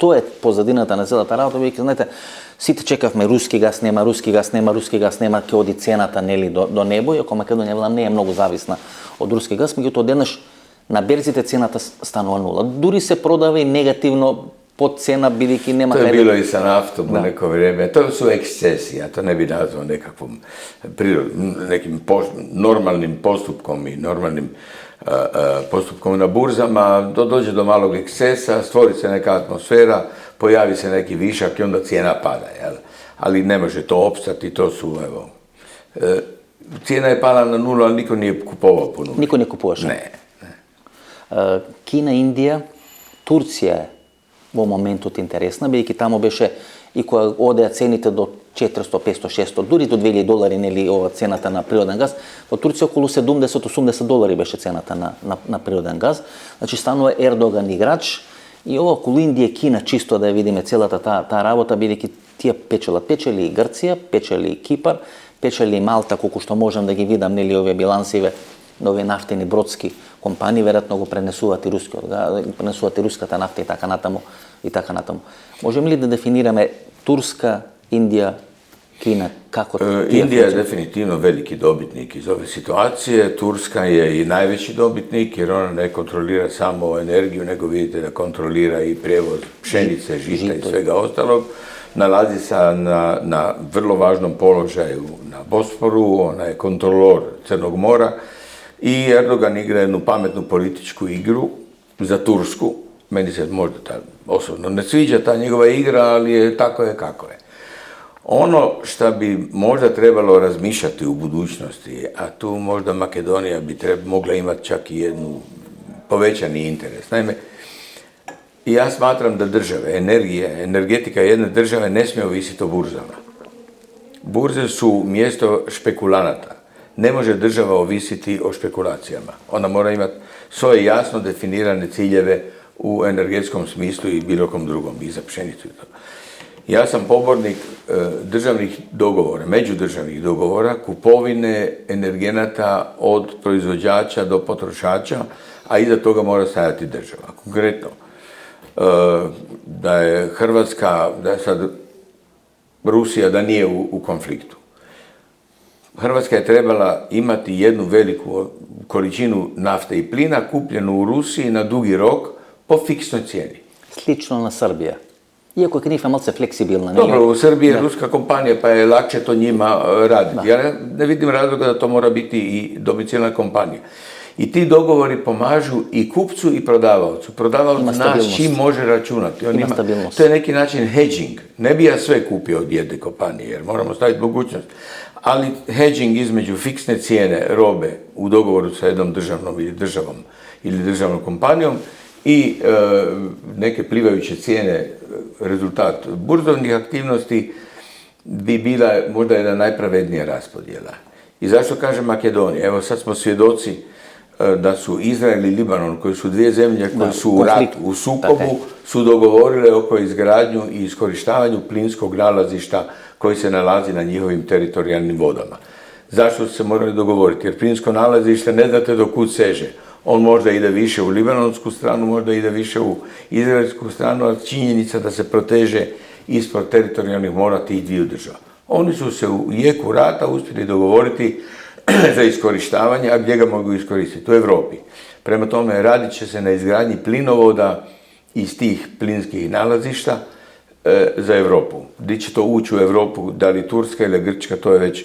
Што е позадината на целата работа? Веќе знаете, сите чекавме руски газ нема, ќе оди цената нели до небо, иако Македонија не е многу зависна од руски газ, меѓутоа одеднаш на берзите цената станува нула. Дури се продава и негативно под цена, бидејќи нема To je bilo i sa naftom u neko vrijeme. To su ekscesi, ja to ne bi nazvao nekim normalnim postupkom i normalnim postupkom na burzama. Dođe do malog ekscesa, stvori se neka atmosfera, pojavi se neki višak i onda cijena pada. Jel? Ali ne može to opstati, to su, evo... Cijena je pala na nulu, ali niko nije kupovao po nuli. Niko ne kupуваше. Ne. Кина, Индија, Турција е во моментот интересна, бидејќи таму беше и кога одеа цените до 400, 500, 600, дури до $2000, нели ова цената на природен газ, во Турција околу $70-80 беше цената на природен газ. Значи станува Ердоган играч и ова околу Индија, Кина, чисто да ја видиме целата таа работа, бидејќи тие печели и Грција, печели и Кипар, печели и Малта, колку што можам да ги видам, нели овие билансиве на овие нафтени бродски компании, веројатно го пренесуваат и руската нафта и така натаму. Можеме ли да дефинираме Турска, Индија, Кина, како Indija je definitivno veliki dobitnik iz ove situacije. Turska je i najveći dobitnik jer ona ne kontrolira samo energiju, nego vidite da kontrolira i prijevoz pšenice, žita i svega ostalog. Nalazi se na vrlo važnom položaju na Bosporu, ona je kontrolor Crnog mora i Erdogan igra jednu pametnu političku igru za Tursku. Meni se možda osobno ne sviđa ta njegova igra, ali tako je kako je. Ono što bi možda trebalo razmišljati u budućnosti, a tu možda Makedonija bi mogla imati čak i jednu povećani interes. Naime, ja smatram da države, energetika jedne države ne smije ovisiti o burzama. Burze su mjesto špekulanata. Ne može država ovisiti o špekulacijama. Ona mora imati svoje jasno definirane ciljeve u energetskom smislu i bilo kom drugom, i za pšenicu i to. Ja sam pobornik državnih dogovora, međudržavnih dogovora, kupovine energenata od proizvođača do potrošača, a iza toga mora stajati država. Konkretno, da je Hrvatska, da je sad Rusija da nije u konfliktu. Hrvatska je trebala imati jednu veliku količinu nafte i plina kupljenu u Rusiji na dugi rok po fiksnoj cijeni. Slično na Srbija. Iako je Knifa malce fleksibilna. Dobro, u Srbiji je ruska kompanija pa je lakše to njima raditi. Ja ne vidim razloga da to mora biti i domicilna kompanija. I ti dogovori pomažu i kupcu i prodavaocu. Prodavaoc naš čim može računati. Ima stabilnost. To je neki način hedging. Ne bi ja sve kupio od jedne kompanije jer moramo staviti mogućnost. Ali hedging između fiksne cijene robe u dogovoru sa jednom državnom ili državom ili državnom kompanijom i neke plivajuće cijene, rezultat burzovnih aktivnosti bi bila možda jedna najpravednija raspodjela. I zašto kažem Makedonija? Evo sad smo svjedoci da su Izrael i Libanon, koji su dvije zemlje koje su u ratu, u sukobu, su dogovorile oko izgradnju i iskorištavanju plinskog nalazišta koji se nalazi na njihovim teritorijalnim vodama. Zašto su se morali dogovoriti? Jer plinsko nalazište ne znate do kud seže. On možda ide više u libanonsku stranu, možda ide više u izraelsku stranu, ali činjenica da se proteže ispod teritorijalnih mora tih dviju država. Oni su se u jeku rata uspjeli dogovoriti za iskorištavanje, a gdje ga mogu iskoristiti? U Europi. Prema tome, radit će se na izgradnji plinovoda iz tih plinskih nalazišta za Europu. Gdje će to ući u Europu, da li Turska ili Grčka, to je već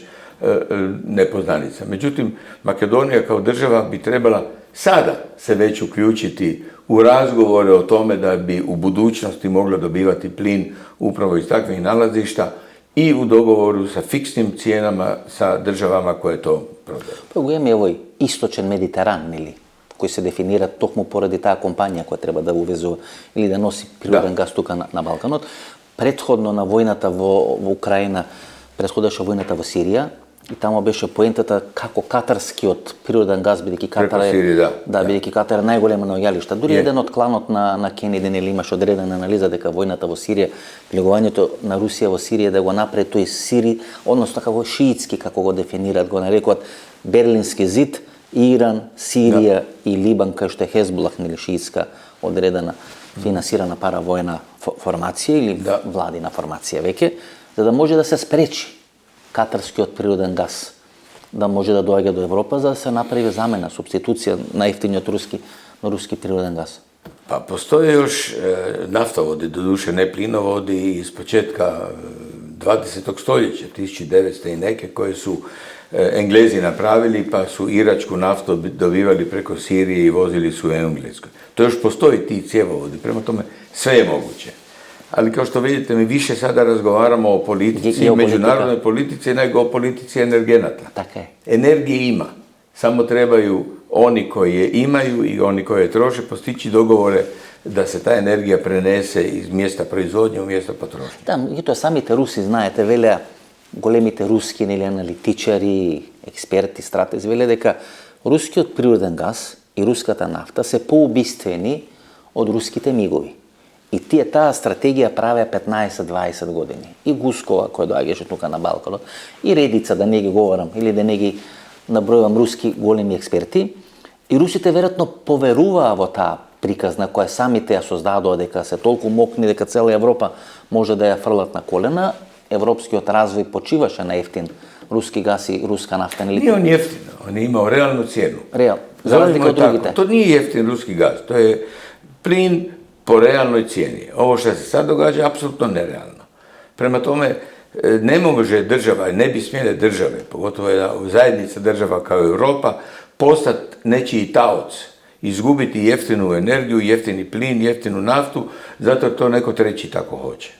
nepoznanica. Međutim, Makedonija kao država bi trebala sada se već uključiti u razgovore o tome da bi u budućnosti mogla dobivati plin upravo iz takvih nalazišta i u dogovoru sa fiksnim cijenama sa državama koje to prodaju. Pa govorimo je ovoj istočen Mediteran, ili koji se definira tohmu poradi ta kompanija koja treba da uvezu ili da nosi prirodan gaz тука на Балканот. Предходно на војната во Украина, предходеше војната во Сирија и тамо беше поентата како катарскиот природен газ, бидејќи Катар е бидејќи Катар е најголемо наоѓалиште. Дури еден од кланот на Кенеди нели имаше одредена анализа дека војната во Сирија, влегувањето на Русија во Сирија да го направи тој Сири, односно како шиитски како го дефинираат, го нарекуваат Берлински зид, Иран, Сирија и Либан, кај што е Хезбулах, нели шиитска одредена финансирана паравојна формација или владина формација веќе, за да може да се спречи катарскиот природен газ да може да доаѓа до Европа, за да се направи замена, субституција на ефтиниот руски природен газ. Pa postoje još naftovodi, doduše ne plinovodi iz početka 20. stoljeća, 1900 i neke, koje su Englezi napravili, pa su iračku naftu dobivali preko Sirije i vozili su u Engleskoj. To još postoji ti cjevovodi, prema tome sve je moguće. Ali kao što vidite, mi više sada razgovaramo o politici, međunarodnoj politici, nego o politici energenata. Tako je. Energije ima, samo trebaju oni koji je imaju i oni koji je troše postići dogovore da se ta energija prenese iz mjesta proizvodnje u mjesto potrošnje. Да, и тоа самите руси, знаете, велеа, големите руски нели аналитичари, експерти, стратези, велеа дека рускиот природен газ и руската нафта се поубиствени од руските мигови. И таа стратегија правеа 15-20 години. И Гускова, која доаѓаше тука на Балканот, и редица, да не ги говорам, или да не ги набројувам руски големи експерти. И русите веројатно поверуваа во таа приказна која самите ја создадоа дека се толку мокни дека цела Европа може да ја фрлат на колена. Европскиот развој почиваше на ефтин руски газ и руска нафта. Nije on jeftino, on je imao realnu cijenu. За разлика од другите. To nije jeftin ruski gaz, to je plin po realnoj cijeni. Ovo što se sad događa je apsolutno nerealno. Prema tome, ne može država, ne bi smjele države, pogotovo jedna zajednica država kao Europa, postati nečiji taoc, izgubiti jeftinu energiju, jeftini plin, jeftinu naftu, zato to neko treći tako hoće.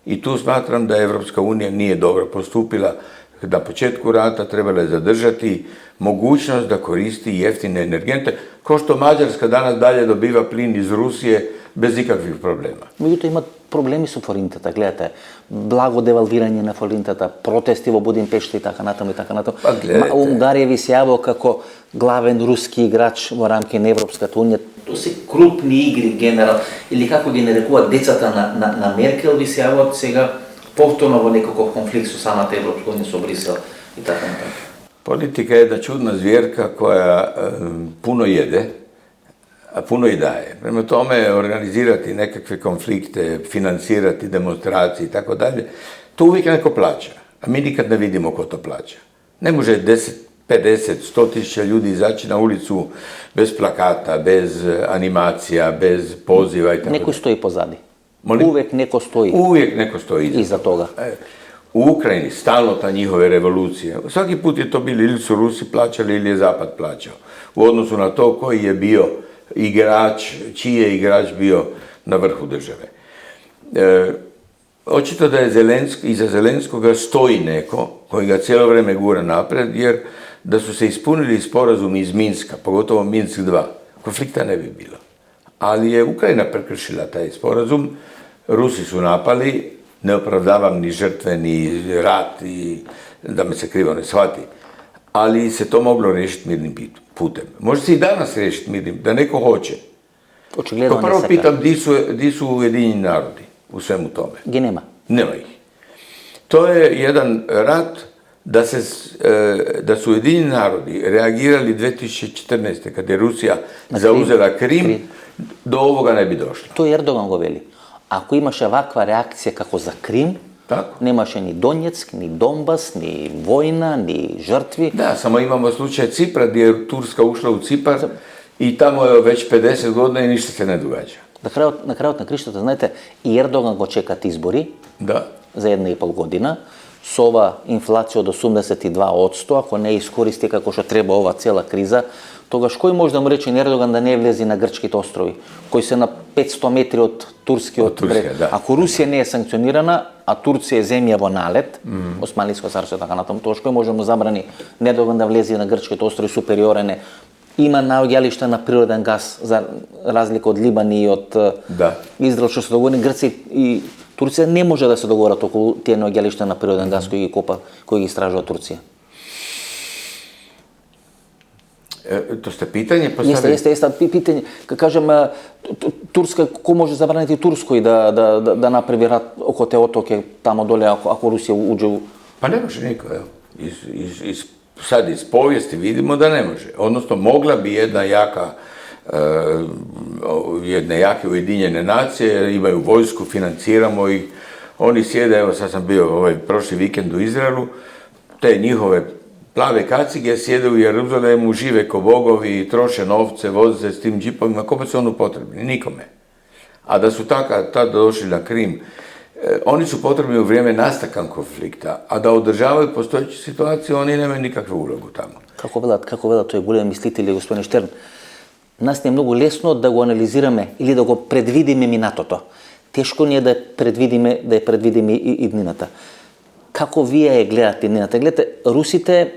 I tu smatram da Evropska unija nije dobro postupila. Na početku rata trebala je zadržati mogućnost da koristi jeftine energente, kao što Mađarska danas dalje dobiva plin iz Rusije bez ikakvih problema. Меѓутоа имат проблеми со форинтата, гледате, благо девалвирање на форинтата, протести во Будимпешта и така натаму и така натаму. Унгарија ви се јавува како главен руски играч во рамки на Европската унија. Тоа се крупни игри генерал, или како ги нарекуваат децата на Меркел, ви се јавуваат сега повторно во некаков конфликт со самата Европска унија, со Брисел и така натаму. Politika je jedna čudna zvjerka koja puno jede, puno i daje. Prema tome, organizirati nekakve konflikte, financirati demonstracije i tako dalje, to uvijek neko plaća, a mi nikad ne vidimo ko to plaća. Ne može 10, 50, 100 tisuća ljudi izaći na ulicu bez plakata, bez animacija, bez poziva i tako dalje. Neko stoji pozadi. Molim? Uvijek neko stoji. Uvijek neko stoji iza toga. U Ukrajini stalno ta njihove revolucije. Svaki put je to bilo ili su Rusi plaćali ili je Zapad plaćao. U odnosu na to koji je bio igrač, čiji je igrač bio na vrhu države. Očito da je iza Zelenskoga stoji neko koji ga cijelo vrijeme gura napred, jer da su se ispunili sporazum iz Minska, pogotovo Minsk 2, konflikta ne bi bilo. Ali je Ukrajina prekršila taj sporazum, Rusi su napali, ne opravdavam ni žrtve, ni rat, i da me se krivo ne shvati, ali se to moglo riješiti mirnim putem. Može se i danas riješiti mirnim, da neko hoće. Očigledno prvo pitam, di su Ujedinjeni narodi u svemu tome? Gdje nema? Nema ih. To je jedan rat da su Ujedinjeni narodi reagirali 2014. kad je Rusija zauzela Krim, do ovoga ne bi došlo. To je Erdogan go veli. Ako imaš ovakva reakcija kako za Krim, nemaš ni Donjeck, ni Donbas, ni vojna, ni žrtvi. Da, samo imamo slučaj Cipra gdje je Turska ušla u Cipar i tamo je već 50 godina i ništa se ne događa. Na kraju Krištota, znajte, i Erdogan go čekat izbori za 1,5 godina. S ova inflacija od 82%, ako ne iskoristi kako što treba ova cijela kriza, toga koji možda mu reći Erdogan da ne vlezi na grčki ostrovi, koji se na 500 metri od Turske Ako Rusija nije sankcionirana, a Turcija je zemlja vo nalet, Osmanlijsko carstvo je tako na tom toškoj, možemo zabrani Erdogan da vlezi na grčki ostrovi superiorene, ima naogjališta na prirodan gas, za razliku od Libani i od Izraela, što se dogovori Grci i Turcija ne može da se dogovora oko tije naogjališta na prirodan gas koji istražuje Turcija. To ste pitanje postavili? Jeste pitanje. Kažem, Turska, ko može zabraniti Turskoj da napravi rat oko te otoke tamo dole ako Rusija uđe u... Pa ne može niko, evo. Sad iz povijesti vidimo da ne može. Odnosno, mogla bi jedne jake Ujedinjene nacije, imaju vojsku, financiramo ih, oni sjede, evo sad sam bio prošli vikend u Izraelu, te njihove plave kacige sjede u Jeruzalemu, žive ko bogovi, troše novce, voze se s tim džipovima, kome su ono potrebni? Nikome. A da su tad došli na Krim, oni su potrebni u vrijeme nastanka konflikta, a da održavaju postojeću situaciju, oni nemaju nikakvu ulogu tamo. Kako vela, to je golem mislitelj, gospodin Štern. Nas nije mnogo lesno da go analizirаме или да го предвидиме минатото. Тешко ни е да предвидиме и днината. Како вие ја гледате днината? Гледате, русите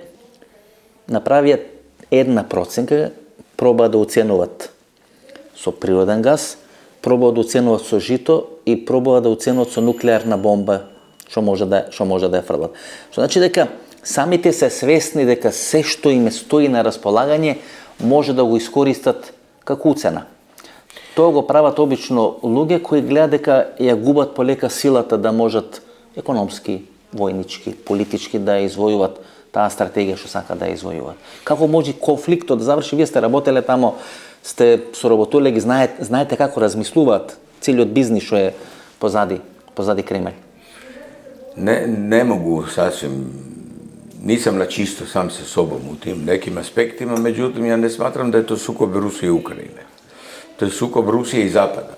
направиат една проценка, пробаат да оценуват со природен газ, пробаат да оценуват со жито и пробаат да оценуват со нуклеарна бомба, што може да ја фрлат. Што значи дека самите се свесни дека се што им стои на располагање може да го искористат како уцена. Тоа го прават обично луѓе кои гледаат дека ја губат полека силата да можат економски, војнички, политички да ја извојуват таа стратегија што сакаат да ја извојуват. Како може конфликтот да заврши? Вие сте работеле тамо, сте соработуле, ги знаете како размислуваат целиот бизнис што е позади Кремљ. Ne mogu sasvim, nisam na čisto sam sa sobom u tim nekim aspektima, međutim ja ne smatram da je to sukob Rusije i Ukrajine. To je sukob Rusije i Zapada.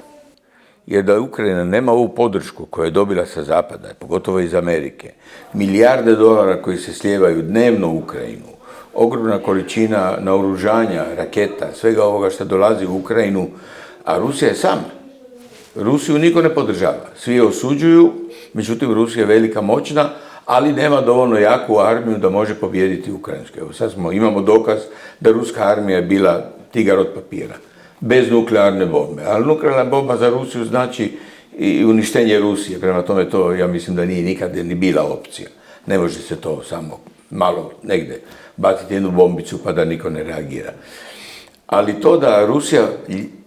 Jer da Ukrajina nema ovu podršku koju je dobila sa Zapada, pogotovo iz Amerike, milijarde dolara koji se slijevaju dnevno u Ukrajinu, ogromna količina naoružanja, raketa, svega ovoga što dolazi u Ukrajinu, a Rusija je sama. Rusiju niko ne podržava. Svi je osuđuju, međutim Rusija je velika, moćna, ali nema dovoljno jaku armiju da može pobijediti Ukrajinsku. Evo sad imamo dokaz da ruska armija je bila tigar od papira, bez nuklearne bombe. Ali nuklearna bomba za Rusiju znači i uništenje Rusije, prema tome to ja mislim da nije nikad ni bila opcija. Ne može se to samo malo negdje baciti jednu bombicu pa da niko ne reagira. Ali to da Rusija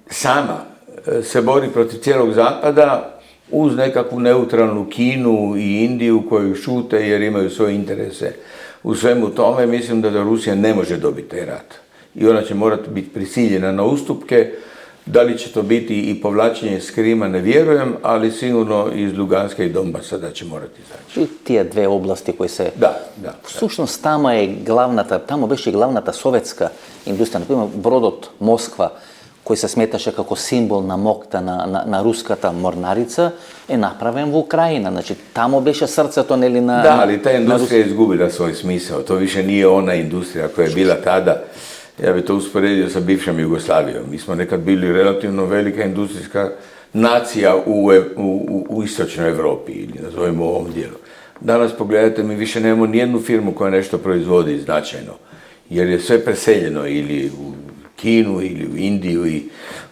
sama se bori protiv cijelog Zapada uz nekakvu neutralnu Kinu i Indiju koju šute jer imaju svoje interese u svemu tome, mislim da Rusija ne može dobiti taj rat. I ona će morati biti prisiljena na ustupke Da li će to biti i povlačenje iz Krima, ne vjerujem, ali sigurno iz Luganska i Donbasa da će morati izaći. I tije dve oblasti koje se... Da. Sušnost tamo беше главна та советска индустрија, например бродот Москва, кој се сметаше како символ на мокта на руската морнарица, е направен во Украина. Значи, тамо беше срцето, нели, на... Da, ali ta industrija je izgubila svoj smisao. To više nije ona industrija koja je bila tada. Ja bih to usporedio sa bivšom Jugoslavijom. Mi smo nekad bili relativno velika industrijska nacija u istočnoj Evropi, ili nazovimo u ovom dijelu. Danas pogledajte, mi više nemamo nijednu firmu koja nešto proizvodi značajno, jer je sve preseljeno ili u Kinu ili u Indiju i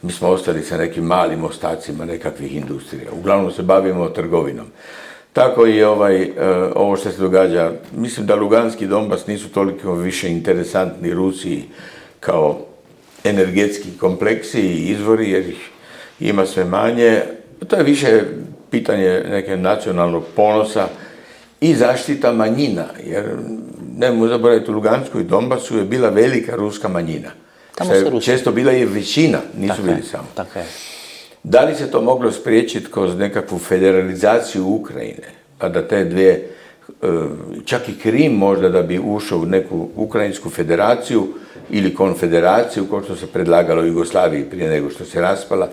mi smo ostali sa nekim malim ostacima nekakvih industrija. Uglavnom se bavimo trgovinom. Tako i ovo što se događa, mislim da Luganski i Donbas nisu toliko više interesantni Rusiji kao energetski kompleksi i izvori, jer ih ima sve manje. To je više pitanje neke nacionalnog ponosa i zaštita manjina, jer nemojmo zaboraviti, u Lugansku i Donbasu je bila velika ruska manjina. Često bila je većina, nisu bili samo. Tako je. Da li se to moglo spriječiti kroz nekakvu federalizaciju Ukrajine, pa da te dvije, čak i Krim možda da bi ušao u neku Ukrajinsku federaciju ili konfederaciju, kao što se predlagalo u Jugoslaviji prije nego što se raspala.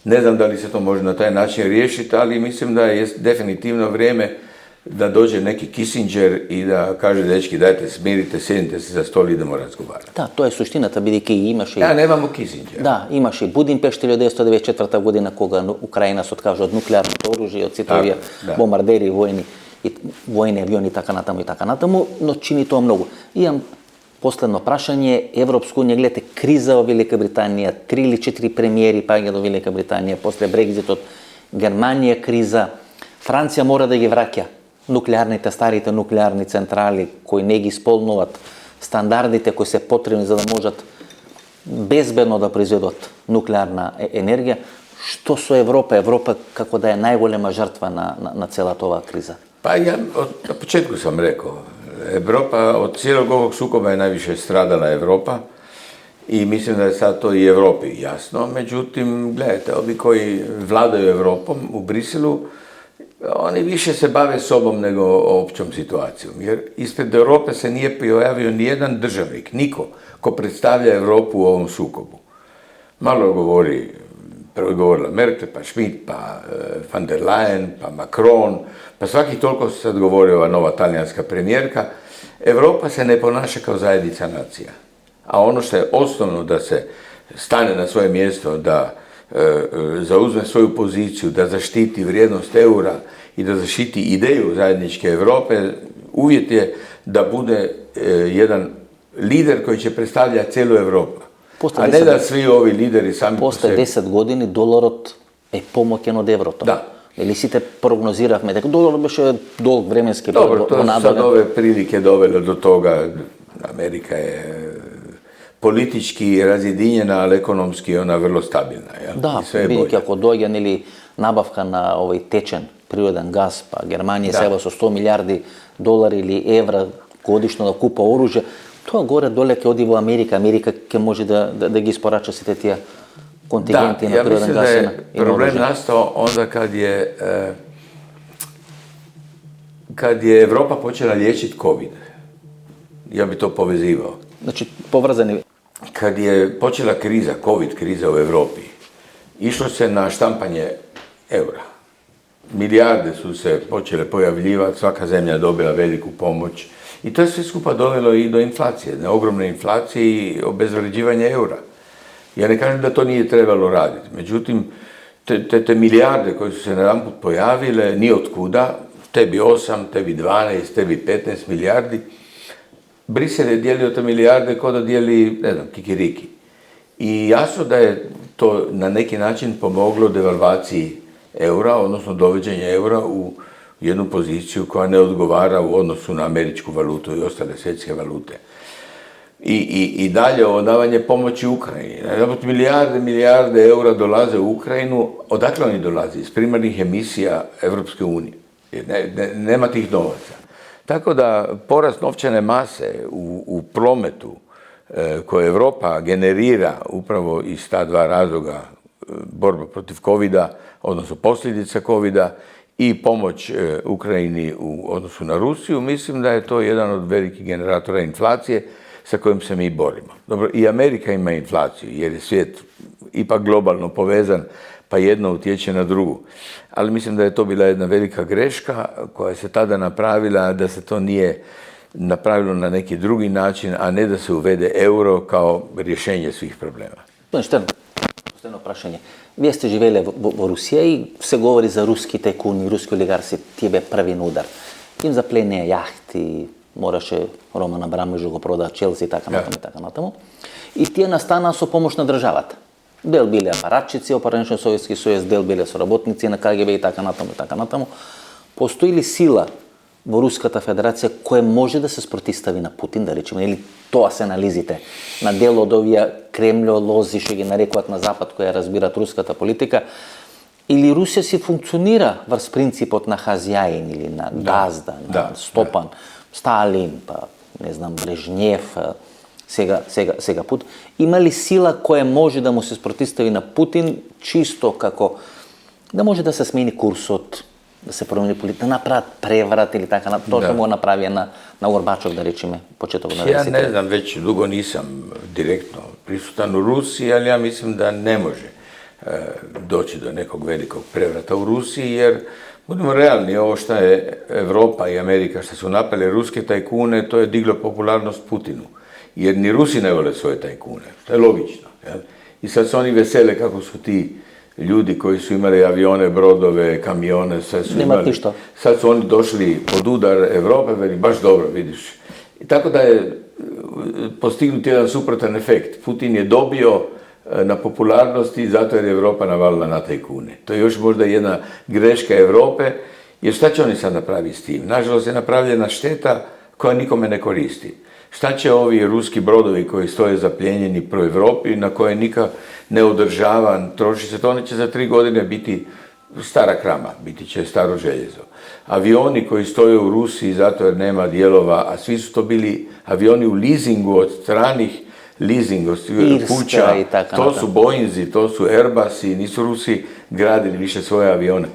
Ne znam da li se to može na taj način riješiti, ali mislim da je definitivno vrijeme da dođe neki Kissinger i da kaže, dečki, dajte smirite, sjedite se za stol i idemo razgovarati. Да, тоа е суштината, бидејќи имаше... Ja, nemamo Kissingera. Да, имаше Будимпешт 1994 година, кога Украина се откажа од нуклеарното оружје, од сите овие бомбардери, војни авиони и така натаму, но чини тоа многу. Имам последно прашање, Европска унија, гледате, криза во Велика Британија, 3 или 4 премиери паѓа до Велика Британија, после Брекзитот, Германија криза, Франција мора да ги враќа старите нуклеарни централи кои не ги исполнуваат стандардите кои се потребни за да можат безбедно да произведат нуклеарна енергија. Што со Европа? Европа како да е најголема жртва на целата оваа криза. Pa ja, na početku sam rekao, Europa, od cijelog ovog sukoba je najviše stradala Europa i mislim da je sad to i Europi jasno. Međutim, gledajte, ovi koji vladaju Europom u Briselu, oni više se bave sobom nego općom situacijom. Jer ispred Europe se nije pojavio nijedan državnik, niko ko predstavlja Europu u ovom sukobu. Malo govori, prvo je govorila Merkel, pa Schmidt, pa van der Leyen, pa Macron, pa svaki toliko se sad govori ova nova talijanska premijerka. Europa se ne ponaša kao zajednica nacija. A ono što je osnovno da se stane na svoje mjesto, da zauzme svoju poziciju, da zaštiti vrijednost eura i da zaštiti ideju zajedničke Europe, uvjet je da bude jedan lider koji će predstavljati cijelu Europu. A ne da svi ovi lideri sami po sebi. После 10 години доларот е помоќен од еврото. Да. Или сите прогнозиравме дека доларот беше долг временски Dobro, to su sad ove prilike dovele do toga. Amerika je politički razjedinjena, ali ekonomski ona vrlo stabilna. Ja? Да, бидејќи ако доаѓа нели набавка на овој течен природен газ, па Германија сега со 100 милиарди долари или евра годишно да купа оружје, тоа горе-доле ќе оди во Америка. Америка ќе може да ги испорача сите тие контингенти на природен газ. Да, ja mislim da je problem nastao onda kad je Evropa počela liječiti COVID. Ja bi to povezivao. Znači, povrzani. Kad je počela kriza, COVID kriza u Europi, išlo se na štampanje eura. Milijarde su se počele pojavljivati, svaka zemlja je dobila veliku pomoć. I to je sve skupa dovelo i do inflacije, na ogromne inflacije i obezvređivanja eura. Ja ne kažem da to nije trebalo raditi, međutim, te milijarde koje su se najedanput pojavile, ni od kuda, tebi 8, tebi 12, tebi 15 milijardi, Brisel je dijelio te milijarde kao da dijeli, ne znam, kikiriki. I jasno da je to na neki način pomoglo devalvaciji eura, odnosno dovođenje eura u jednu poziciju koja ne odgovara u odnosu na američku valutu i ostale svjetske valute. I dalje odavanje pomoći Ukrajini. Milijarde eura dolaze u Ukrajinu. Odakle oni dolaze? Iz primarnih emisija Evropske unije. Nema tih novaca. Tako da porast novčane mase u prometu koje Europa generira upravo iz ta dva razloga, borba protiv covida, odnosno posljedica covida i pomoć Ukrajini u odnosu na Rusiju, mislim da je to jedan od velikih generatora inflacije sa kojim se mi borimo. Dobro, i Amerika ima inflaciju jer je svijet ipak globalno povezan, pa jedno utječe na drugu. Ali mislim da je to bila jedna velika greška koja se tada napravila, da se to nije napravilo na neki drugi način, a ne da se uvede euro kao rješenje svih problema. Pošteno vprašanje. Vi ste živeli v Rusiji, se govori za ruski tajkuni, ruski oligarsi, tebe prvi udar. In zaplene jahti, moraše Roman Abramović ga proda Chelsea, tako na tamo. I tije nastana su pomoćna državata. Del bili aparatčici, operačni Sovjetski sojez, del bili su rabotnici na KGB i tako na tamo. Postoji li sila v Ruskата federacija koja može da se sprotistavi na Putin, da rečemo, ili to se analizite na delo od ovija Kremljolozi, še gi narekovat na zapad koja razbirat ruskata politika, ili Rusija si funkcionira vrst principot na Hazjajin ili na Gazda, na Stopan, Stalin, pa ne znam, Brežnjev, sega Putin. Ima li sila koja može da mu se sprotistavi na Putin čisto kako da može da se smeni kurs od da se promijeni politika, da napraviti prevrat ili tako, to što mu napravi na Gorbačov, da rečime, početak na Ja ne znam, već dugo nisam direktno prisutan u Rusiji, ali ja mislim da ne može doći do nekog velikog prevrata u Rusiji, jer budemo realni, ovo što je Europa i Amerika, što su napali ruske tajkune, to je diglo popularnost Putinu, jer ni Rusi ne vole svoje tajkune, to je logično. Jel? I sad se oni vesele kako su ti ljudi koji su imali avione, brodove, kamione, sve su imali. Sad su oni došli pod udar Europe, veli baš dobro, vidiš. I tako da je postignut jedan suprotan efekt. Putin je dobio na popularnosti zato jer je Europa navalila na tajkune. To je još možda jedna greška Europe, jer šta će oni sad napraviti s tim? Nažalost je napravljena šteta koja nikome ne koristi. Šta će ovi ruski brodovi koji stoje zapljenjeni po Europi, na koje nikad ne održavan, troši se to, oni će za 3 godine biti stara krama, biti će staro željezo. Avioni koji stoje u Rusiji zato jer nema dijelova, a svi su to bili avioni u leasingu od stranih leasinga, kuća, to su Boeinzi, to su Airbusi, nisu Rusi gradili više svoje avione.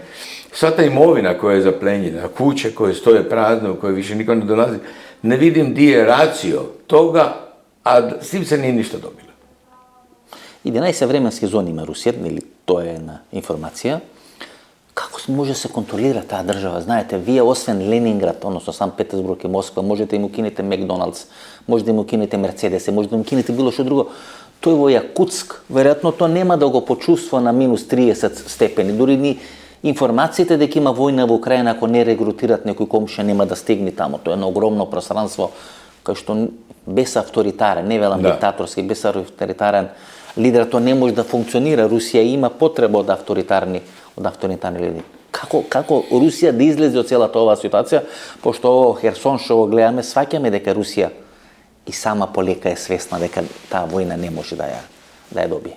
Sva ta imovina koja je zaplenjena, kuće koje stoje prazne, u koje više niko ne dolazi, ne vidim di je racio toga, a s tim se nije ništa dobilo. 11 vremenske zone ima Rusija, ili to je jedna informacija. Kako može se kontrolirati ta država? Znajte, vi osven Leningrad, odnosno Sankt Petersburg i Moskva, možete im ukinuti McDonald's, možete im ukinuti Mercedese, možete im ukinuti bilo što drugo. To je ovo Jakutsk, verjetno to nema da ga počustva na minus 30 stepeni. Dori ni informacijete da ima vojna v Ukrajini, ako ne regrutirati nekoj komšija, nema da stigni tamo. To je jedno ogromno prostranstvo, kao što bez avtoritaren, ne velam diktatorski, bez avtoritaren lider, to ne može da funkcionira. Rusija ima potrebu od avtoritarni ljudi. Kako Rusija da izlezi od cijela ova situacija, pošto ovo Hersonšovo gledame, svađame deka Rusija i sama poleka je svjesna deka ta vojna ne može da je dobije.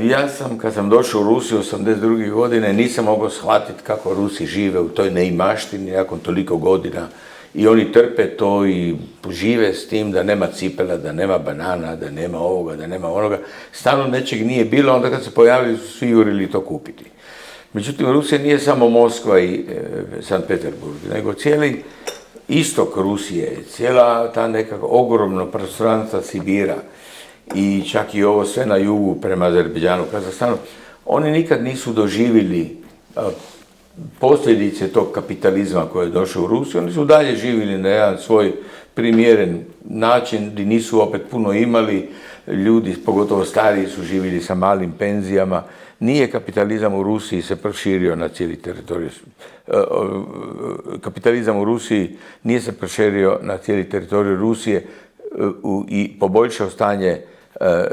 Ja sam, kad sam došao u Rusiju 82. godine, nisam mogao shvatiti kako Rusi žive u toj neimaštini nakon toliko godina i oni trpe to i žive s tim da nema cipela, da nema banana, da nema ovoga, da nema onoga. Stalno nečeg nije bilo, onda kad se pojavili su svi jurili to kupiti. Međutim, Rusija nije samo Moskva i Sankt Peterburg, nego cijeli istok Rusije, cijela ta nekako ogromno prostranstva Sibira i čak i ovo sve na jugu prema Azerbejdžanu, Kazahstanu, oni nikad nisu doživjeli posljedice tog kapitalizma koji je došao u Rusiju. Oni su dalje živjeli na jedan svoj primjeren način, gdje nisu opet puno imali, ljudi, pogotovo stariji, su živjeli sa malim penzijama. Nije kapitalizam u Rusiji se proširio na cijeli teritorij. Kapitalizam u Rusiji nije se proširio na cijeli teritorij Rusije i poboljšao stanje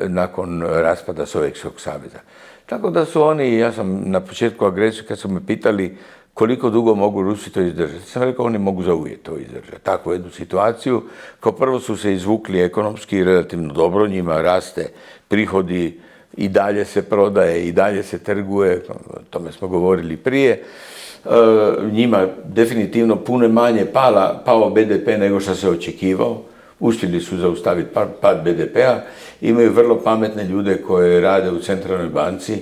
nakon raspada Sovjetskog saveza. Tako da su oni, ja sam na početku agresije, kad su me pitali koliko dugo mogu Rusi to izdržati, sam rekao oni mogu zauvijek to izdržati. Takvu jednu situaciju, kao prvo su se izvukli ekonomski relativno dobro, njima raste prihodi, i dalje se prodaje, i dalje se trguje, o tome smo govorili prije. Njima definitivno puno manje pao BDP nego što se očekivao. uspjeli su zaustaviti pad BDP-a, imaju vrlo pametne ljude koji rade u centralnoj banci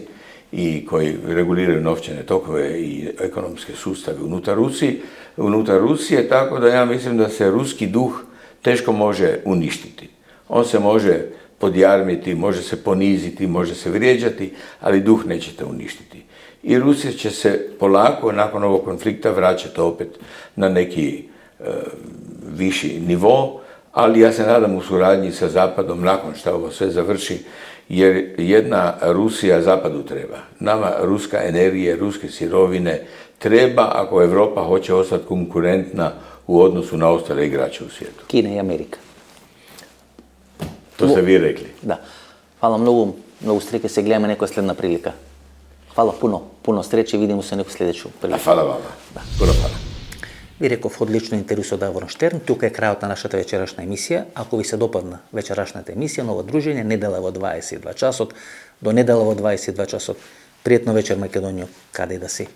i koji reguliraju novčane tokove i ekonomske sustave unutar Rusije, tako da ja mislim da se ruski duh teško može uništiti. On se može podjarmiti, može se poniziti, može se vrijeđati, ali duh nećete uništiti. I Rusija će se polako nakon ovog konflikta vraćati opet na neki viši nivo, ali ja se nadam u suradnji sa Zapadom nakon što ovo sve završi, jer jedna Rusija Zapadu treba. Nama ruska energija, ruske sirovine treba ako Europa hoće ostati konkurentna u odnosu na ostale igrače u svijetu. Kina i Amerika. To ste vi rekli. Da. Hvala mnogo strike, se gledamo neka sljedna prilika. Hvala puno sreće i vidimo se neku sljedeću priliku. Hvala vama. Puno hvala. Ви реков одлично интервју со Давор Штерн. Тука е крајот на нашата вечерашна емисија. Ако ви се допадна вечерашната емисија, ново дружење, недела во 22 часот, до недела во 22 часот. Пријатно вечер, Македонијо, каде и да си.